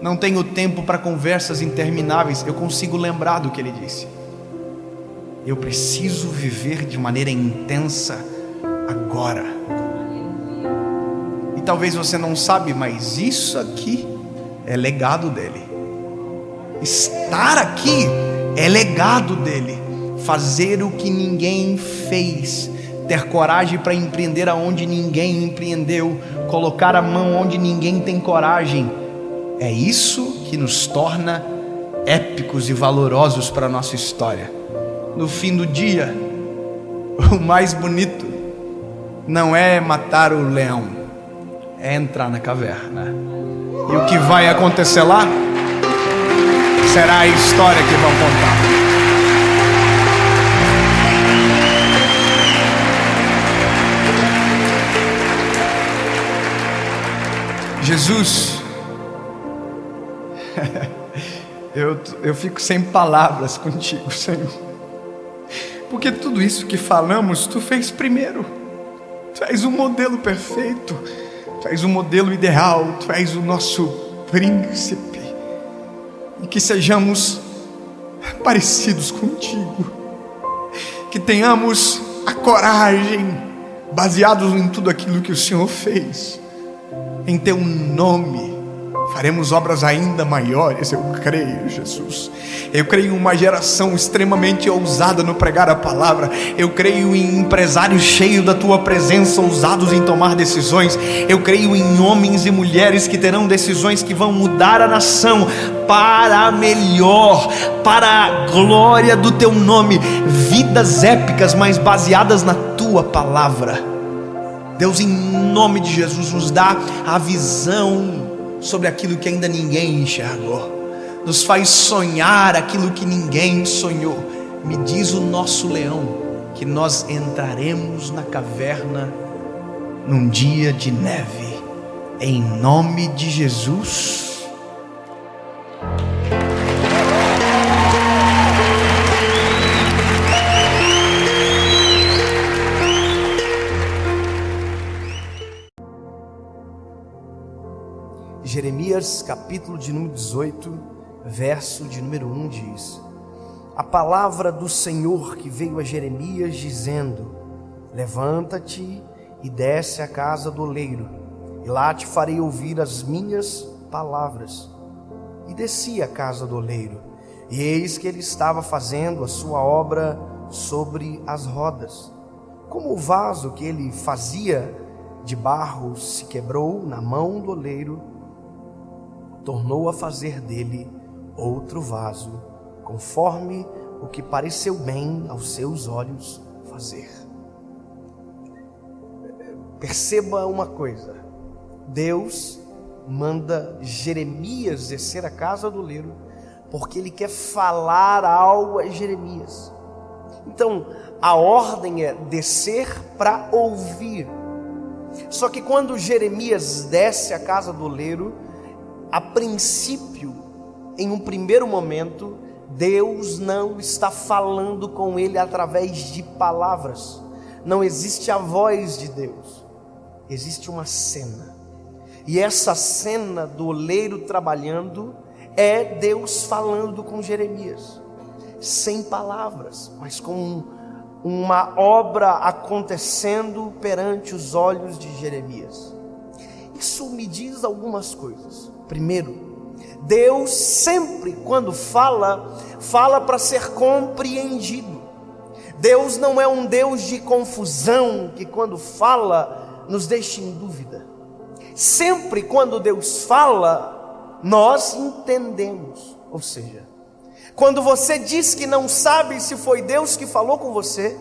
A: Não tenho tempo para conversas intermináveis. Eu consigo lembrar do que ele disse. Eu preciso viver de maneira intensa agora. E talvez você não sabe, mas isso aqui é legado dele. Estar aqui é legado dele. Fazer o que ninguém fez, ter coragem para empreender aonde ninguém empreendeu, colocar a mão onde ninguém tem coragem. É isso que nos torna épicos e valorosos para a nossa história. No fim do dia, o mais bonito não é matar o leão, é entrar na caverna. E o que vai acontecer lá será a história que vão contar. Jesus, eu fico sem palavras contigo, Senhor, porque tudo isso que falamos, tu fez primeiro. Tu és o modelo perfeito, tu és o modelo ideal, tu és o nosso príncipe, e que sejamos parecidos contigo, que tenhamos a coragem, baseados em tudo aquilo que o Senhor fez. Em teu nome faremos obras ainda maiores, eu creio, Jesus. Eu creio em uma geração extremamente ousada no pregar a palavra. Eu creio em empresários cheios da tua presença, ousados em tomar decisões. Eu creio em homens e mulheres que terão decisões que vão mudar a nação para melhor, para a glória do teu nome. Vidas épicas, mas baseadas na tua palavra. Deus, em nome de Jesus, nos dá a visão sobre aquilo que ainda ninguém enxergou. Nos faz sonhar aquilo que ninguém sonhou. Me diz o nosso leão que nós entraremos na caverna num dia de neve. Em nome de Jesus.
E: Jeremias capítulo de número 18, verso de número 1 diz: a palavra do Senhor que veio a Jeremias dizendo: levanta-te e desce à casa do oleiro, e lá te farei ouvir as minhas palavras. E desci à casa do oleiro, e eis que ele estava fazendo a sua obra sobre as rodas. Como o vaso que ele fazia de barro se quebrou na mão do oleiro, tornou a fazer dele outro vaso, conforme o que pareceu bem aos seus olhos fazer. Perceba uma coisa: Deus manda Jeremias descer à casa do oleiro, porque ele quer falar algo a Jeremias. Então, a ordem é descer para ouvir. Só que quando Jeremias desce à casa do oleiro, a princípio, em um primeiro momento, Deus não está falando com ele através de palavras. Não existe a voz de Deus. Existe uma cena. E essa cena do oleiro trabalhando é Deus falando com Jeremias. Sem palavras, mas com uma obra acontecendo perante os olhos de Jeremias. Isso me diz algumas coisas. Primeiro, Deus sempre, quando fala para ser compreendido. Deus não é um Deus de confusão, que quando fala, nos deixa em dúvida. Sempre quando Deus fala, nós entendemos. Ou seja, quando você diz que não sabe se foi Deus que falou com você,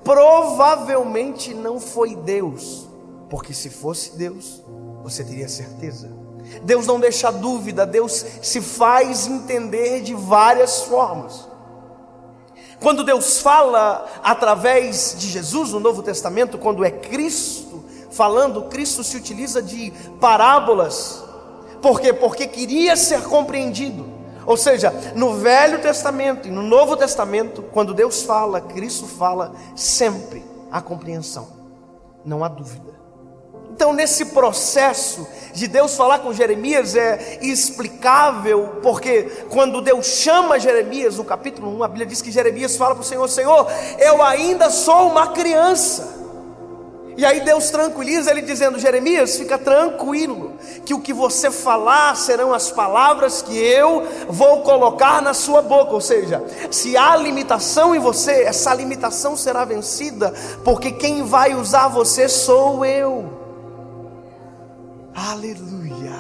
E: provavelmente não foi Deus, porque se fosse Deus, você teria certeza. Deus não deixa dúvida, Deus se faz entender de várias formas. Quando Deus fala através de Jesus no Novo Testamento, quando é Cristo falando, Cristo se utiliza de parábolas. Por quê? Porque queria ser compreendido. Ou seja, no Velho Testamento e no Novo Testamento, quando Deus fala, Cristo fala, sempre há compreensão, não há dúvida. Então, nesse processo de Deus falar com Jeremias é explicável, porque quando Deus chama Jeremias, no capítulo 1, a Bíblia diz que Jeremias fala para o Senhor: Senhor, eu ainda sou uma criança. E aí Deus tranquiliza ele dizendo: Jeremias, fica tranquilo, que o que você falar serão as palavras que eu vou colocar na sua boca. Ou seja, se há limitação em você, essa limitação será vencida, porque quem vai usar você sou eu. Aleluia.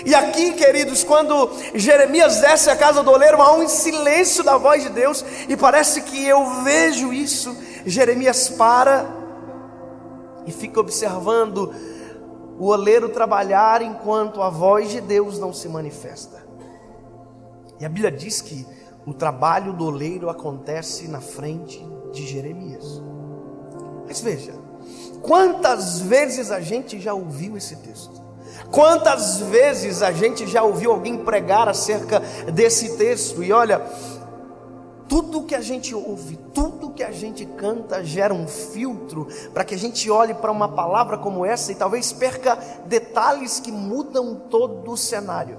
E: E aqui, queridos, quando Jeremias desce à casa do oleiro, há um silêncio da voz de Deus, e parece que eu vejo isso. Jeremias para e fica observando o oleiro trabalhar enquanto a voz de Deus não se manifesta. E a Bíblia diz que o trabalho do oleiro acontece na frente de Jeremias. Mas veja, quantas vezes a gente já ouviu esse texto? Quantas vezes a gente já ouviu alguém pregar acerca desse texto? E olha, tudo que a gente ouve, tudo que a gente canta gera um filtro para que a gente olhe para uma palavra como essa e talvez perca detalhes que mudam todo o cenário.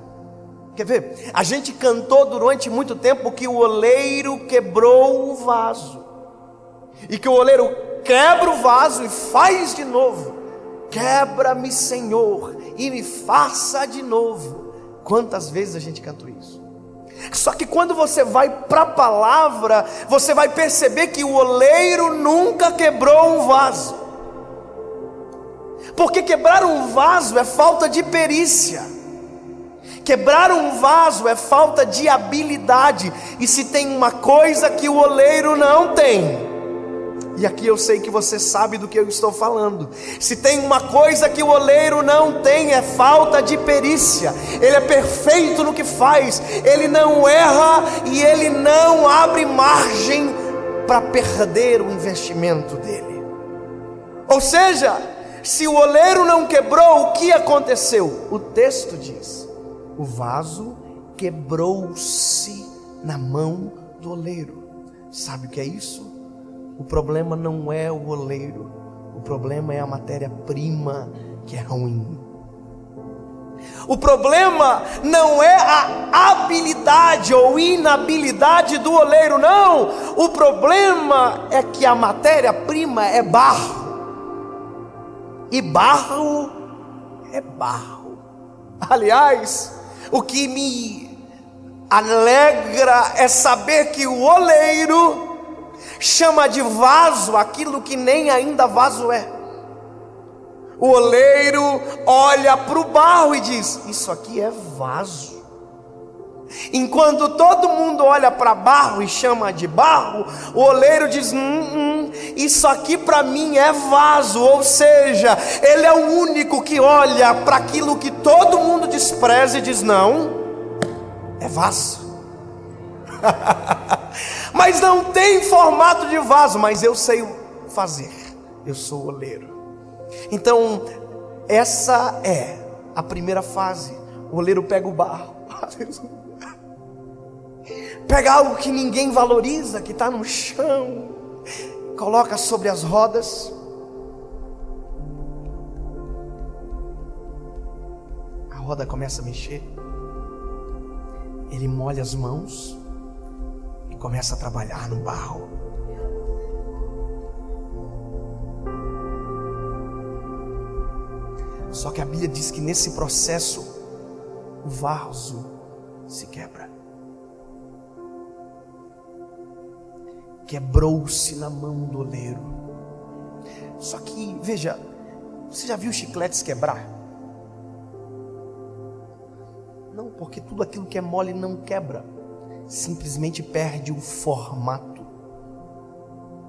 E: Quer ver? A gente cantou durante muito tempo que o oleiro quebrou o vaso, e que o oleiro quebra o vaso e faz de novo. Quebra-me, Senhor, e me faça de novo. Quantas vezes a gente cantou isso? Só que quando você vai para a palavra, você vai perceber que o oleiro nunca quebrou um vaso. Porque quebrar um vaso é falta de perícia. Quebrar um vaso é falta de habilidade. E se tem uma coisa que o oleiro não tem, e aqui eu sei que você sabe do que eu estou falando, se tem uma coisa que o oleiro não tem, é falta de perícia. Ele é perfeito no que faz, ele não erra e ele não abre margem para perder o investimento dele. Ou seja, se o oleiro não quebrou, o que aconteceu? O texto diz: o vaso quebrou-se na mão do oleiro. Sabe o que é isso? O problema não é o oleiro, o problema é a matéria-prima que é ruim. O problema não é a habilidade ou inabilidade do oleiro, não. O problema é que a matéria-prima é barro, e barro é barro. Aliás, o que me alegra é saber que o oleiro chama de vaso aquilo que nem ainda vaso é. O oleiro olha para o barro e diz: isso aqui é vaso. Enquanto todo mundo olha para barro e chama de barro, o oleiro diz: isso aqui para mim é vaso. Ou seja, ele é o único que olha para aquilo que todo mundo despreza e diz: não, é vaso. Mas não tem formato de vaso, mas eu sei fazer, eu sou o oleiro. Então, essa é a primeira fase. O oleiro pega o barro, pega algo que ninguém valoriza, que está no chão, coloca sobre as rodas. A roda começa a mexer, ele molha as mãos e começa a trabalhar no barro. Só que a Bíblia diz que nesse processo o vaso se quebra. Quebrou-se na mão do oleiro. Só que, veja, você já viu chicletes quebrar? Não, porque tudo aquilo que é mole não quebra, simplesmente perde o formato,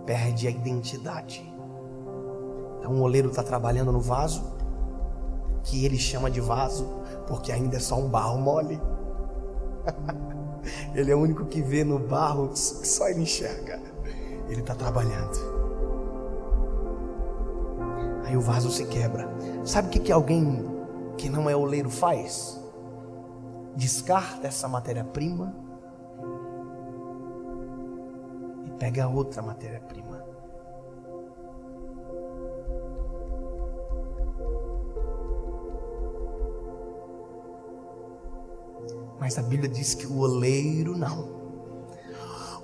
E: perde a identidade. Então o oleiro está trabalhando no vaso, que ele chama de vaso, porque ainda é só um barro mole. Ele é o único que vê no barro, que só ele enxerga. Ele está trabalhando. Aí o vaso se quebra. Sabe o que alguém que não é oleiro faz? Descarta essa matéria-prima e pega outra matéria-prima. Mas a Bíblia diz que o oleiro não.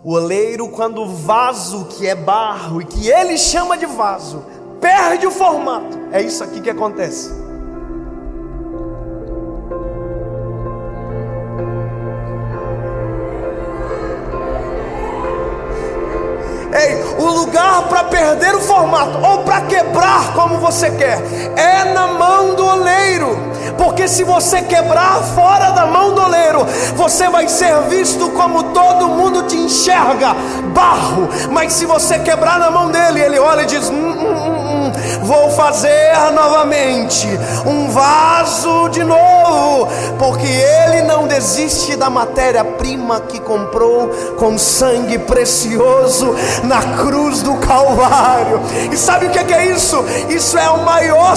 E: O oleiro, quando o vaso que é barro e que ele chama de vaso perde o formato, é isso aqui que acontece. Ei, o lugar para perder o formato ou para quebrar como você quer é na mão do oleiro. Porque se você quebrar fora da mão do oleiro, você vai ser visto como todo mundo te enxerga, barro. Mas se você quebrar na mão dele, ele olha e diz: vou fazer novamente um vaso de novo. Porque ele não desiste da matéria-prima que comprou com sangue precioso na cruz do Calvário. E sabe o que é isso? Isso é o maior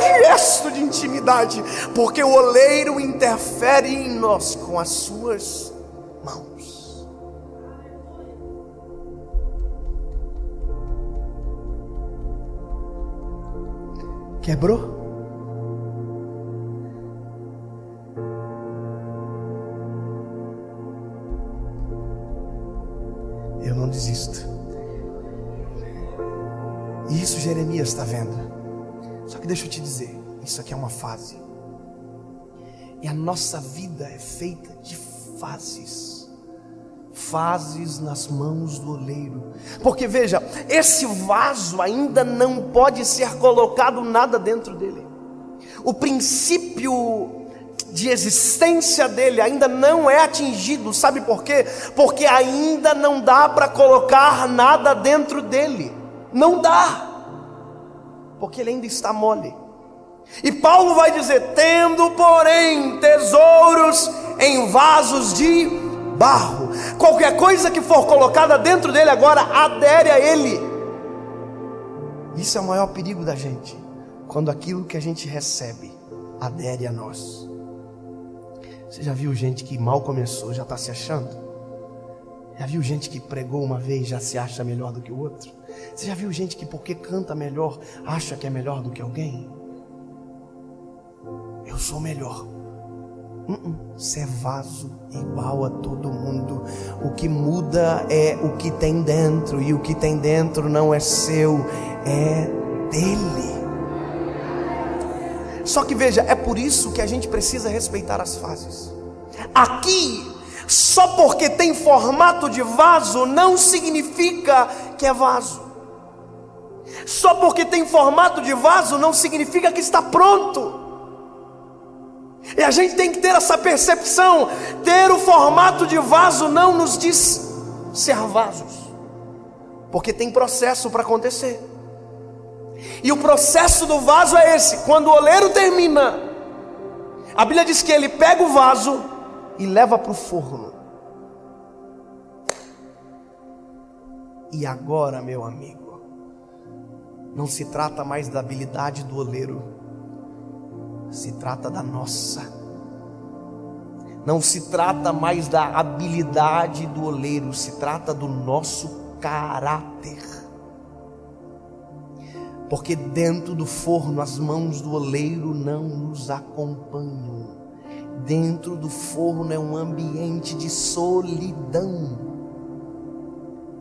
E: gesto de intimidade, porque o oleiro interfere em nós com as suas mãos. Quebrou? Eu não desisto. E isso Jeremias está vendo. Só que deixa eu te dizer, isso aqui é uma fase. E a nossa vida é feita de fases. Fases nas mãos do oleiro. Porque veja, esse vaso ainda não pode ser colocado nada dentro dele. O princípio de existência dele ainda não é atingido. Sabe por quê? Porque ainda não dá para colocar nada dentro dele. Não dá. Porque ele ainda está mole. E Paulo vai dizer: tendo porém tesouros em vasos de barro. Qualquer coisa que for colocada dentro dele agora adere a ele. Isso é o maior perigo da gente, quando aquilo que a gente recebe adere a nós. Você já viu gente que mal começou, já está se achando? Já viu gente que pregou uma vez, já se acha melhor do que o outro? Você já viu gente que porque canta melhor, acha que é melhor do que alguém? Eu sou melhor. Você é vaso igual a todo mundo. O que muda é o que tem dentro. E o que tem dentro não é seu, é dele. Só que veja, é por isso que a gente precisa respeitar as fases. Aqui, só porque tem formato de vaso não significa que é vaso. Só porque tem formato de vaso não significa que está pronto. E a gente tem que ter essa percepção. Ter o formato de vaso não nos diz ser vasos, porque tem processo para acontecer. E o processo do vaso é esse: quando o oleiro termina, a Bíblia diz que ele pega o vaso e leva para o forno. E agora, meu amigo, não se trata mais da habilidade do oleiro, se trata da nossa. Não se trata mais da habilidade do oleiro, se trata do nosso caráter. Porque dentro do forno as mãos do oleiro não nos acompanham. Dentro do forno é um ambiente de solidão,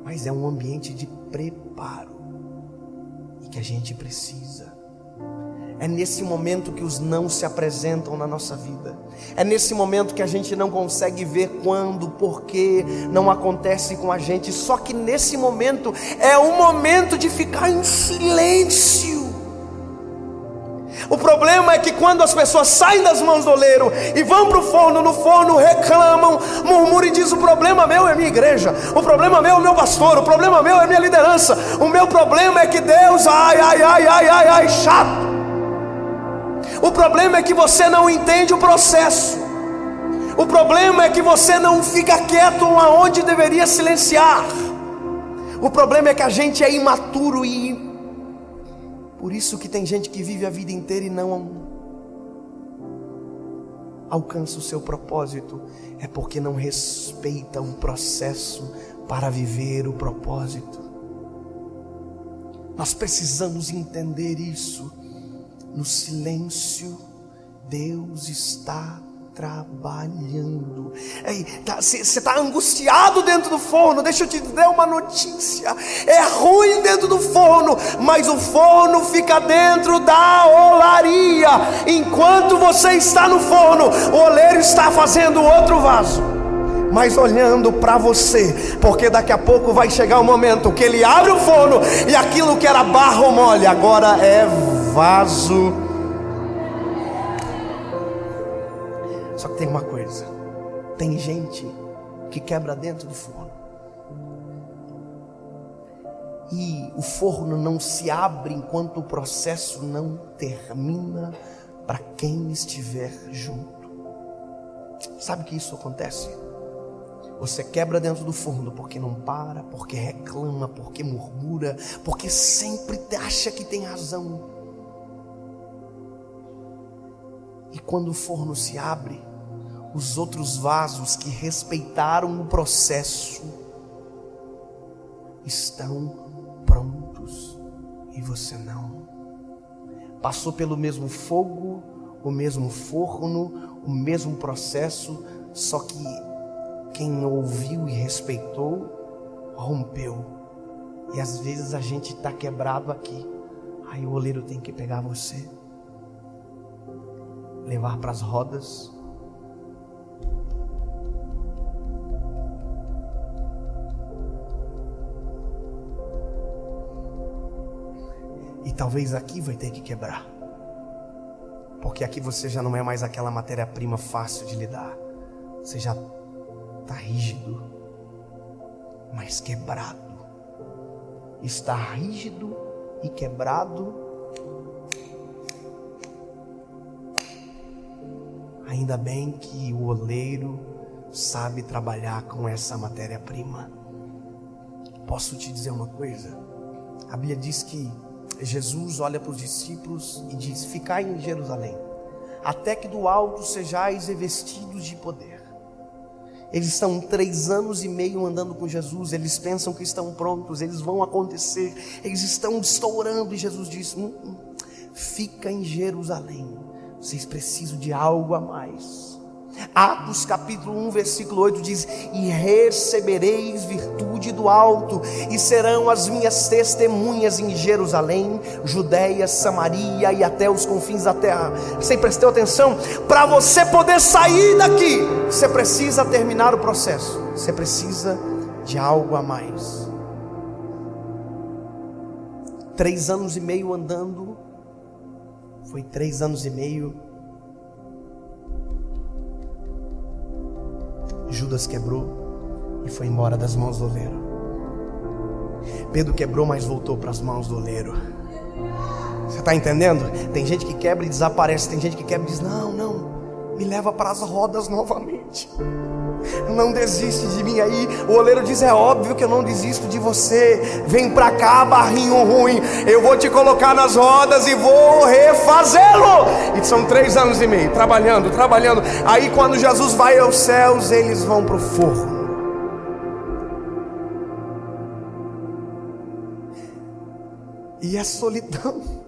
E: mas é um ambiente de preparo, e que a gente precisa. É nesse momento que os não se apresentam na nossa vida. É nesse momento que a gente não consegue ver quando, porquê não acontece com a gente. Só que nesse momento é um momento de ficar em silêncio. O problema é que quando as pessoas saem das mãos do oleiro e vão para o forno, no forno reclamam, murmuram e dizem: o problema meu é minha igreja, o problema meu é meu pastor, o problema meu é minha liderança, o meu problema é que Deus, chato. O problema é que você não entende o processo. O problema é que você não fica quieto aonde deveria silenciar. O problema é que a gente é imaturo, e por isso que tem gente que vive a vida inteira e não alcança o seu propósito. É porque não respeita um processo para viver o propósito. Nós precisamos entender isso. No silêncio, Deus está trabalhando. Você está angustiado dentro do forno. Deixa eu te dar uma notícia: é ruim dentro do forno, mas o forno fica dentro da olaria. Enquanto você está no forno, o oleiro está fazendo outro vaso. mas olhando para você, porque daqui a pouco vai chegar o momento que ele abre o forno e aquilo que era barro mole agora é vaso. Só que tem uma coisa, tem gente que quebra dentro do forno e o forno não se abre enquanto o processo não termina para quem estiver junto. Sabe que isso acontece? Você quebra dentro do forno porque não para, porque reclama, porque murmura, porque sempre acha que tem razão. E quando o forno se abre, os outros vasos que respeitaram o processo estão prontos e você não. Passou pelo mesmo fogo, o mesmo forno, o mesmo processo, só que quem ouviu e respeitou, rompeu. E às vezes a gente está quebrado aqui. Aí o oleiro tem que pegar você, levar para as rodas, e talvez aqui vai ter que quebrar, porque aqui você já não é mais aquela matéria-prima fácil de lidar. Você já está rígido, mas quebrado. Está rígido e quebrado. Ainda bem que o oleiro sabe trabalhar com essa matéria-prima. Posso te dizer uma coisa? A Bíblia diz que Jesus olha para os discípulos e diz: ficai em Jerusalém, até que do alto sejais revestidos de poder. Eles estão 3 anos e meio andando com Jesus. Eles pensam que estão prontos, eles vão acontecer, eles estão estourando. E Jesus diz: fica em Jerusalém, vocês precisam de algo a mais. Atos capítulo 1 versículo 8 diz: e recebereis virtude do alto, e serão as minhas testemunhas em Jerusalém, Judeia, Samaria e até os confins da terra. Você prestou atenção? Para você poder sair daqui, você precisa terminar o processo, você precisa de algo a mais. 3 anos e meio andando, foi 3 anos e meio. Judas quebrou e foi embora das mãos do oleiro. Pedro quebrou, mas voltou para as mãos do oleiro. Você está entendendo? Tem gente que quebra e desaparece. Tem gente que quebra e diz: não, me leva para as rodas novamente. Não desiste de mim. Aí o oleiro diz: é óbvio que eu não desisto de você. Vem pra cá, barrinho ruim, eu vou te colocar nas rodas e vou refazê-lo. E são 3 anos e meio trabalhando. Aí quando Jesus vai aos céus, eles vão pro forno. E é solidão.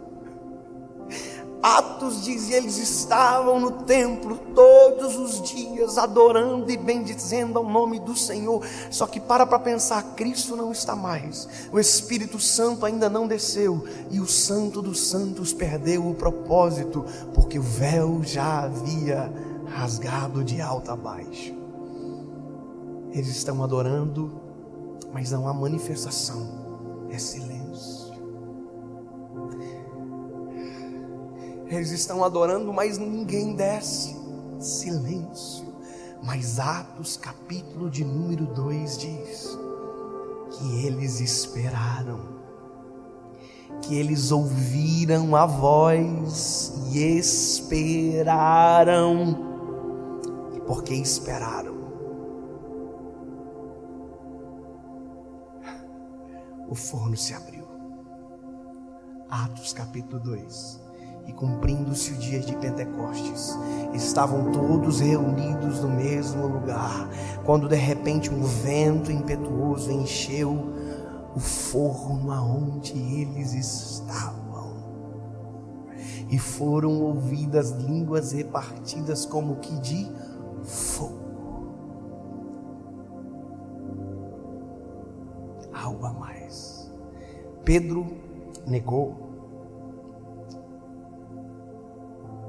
E: Atos diz: e eles estavam no templo todos os dias, adorando e bendizendo ao nome do Senhor. Só que para pensar, Cristo não está mais, o Espírito Santo ainda não desceu, e o Santo dos Santos perdeu o propósito, porque o véu já havia rasgado de alto a baixo. Eles estão adorando, mas não há manifestação, é silêncio. Eles estão adorando, mas ninguém desce. Silêncio. Mas Atos capítulo de número 2 diz que eles esperaram, que eles ouviram a voz e esperaram. E porque esperaram, o forno se abriu. Atos capítulo 2. E cumprindo-se o dia de Pentecostes, estavam todos reunidos no mesmo lugar, quando de repente um vento impetuoso encheu o forno aonde eles estavam, e foram ouvidas línguas repartidas como que de fogo. Algo a mais. Pedro negou.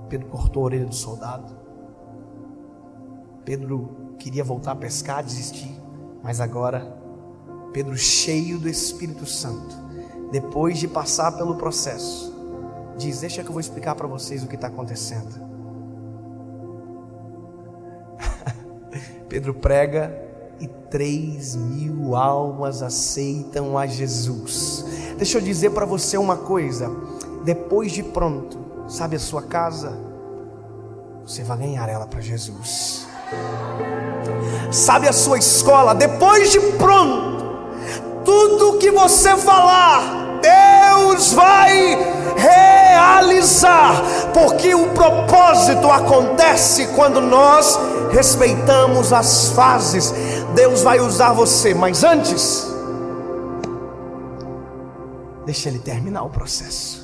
E: Pedro cortou a orelha do soldado. Pedro queria voltar a pescar, desistir, mas agora Pedro, cheio do Espírito Santo, depois de passar pelo processo, diz: deixa que eu vou explicar para vocês o que está acontecendo. Pedro prega e 3.000 almas aceitam a Jesus. Deixa eu dizer para você uma coisa: depois de pronto, sabe a sua casa? Você vai ganhar ela para Jesus. Sabe a sua escola? Depois de pronto, tudo que você falar, Deus vai realizar, porque o propósito acontece quando nós respeitamos as fases. Deus vai usar você, mas antes, deixa Ele terminar o processo.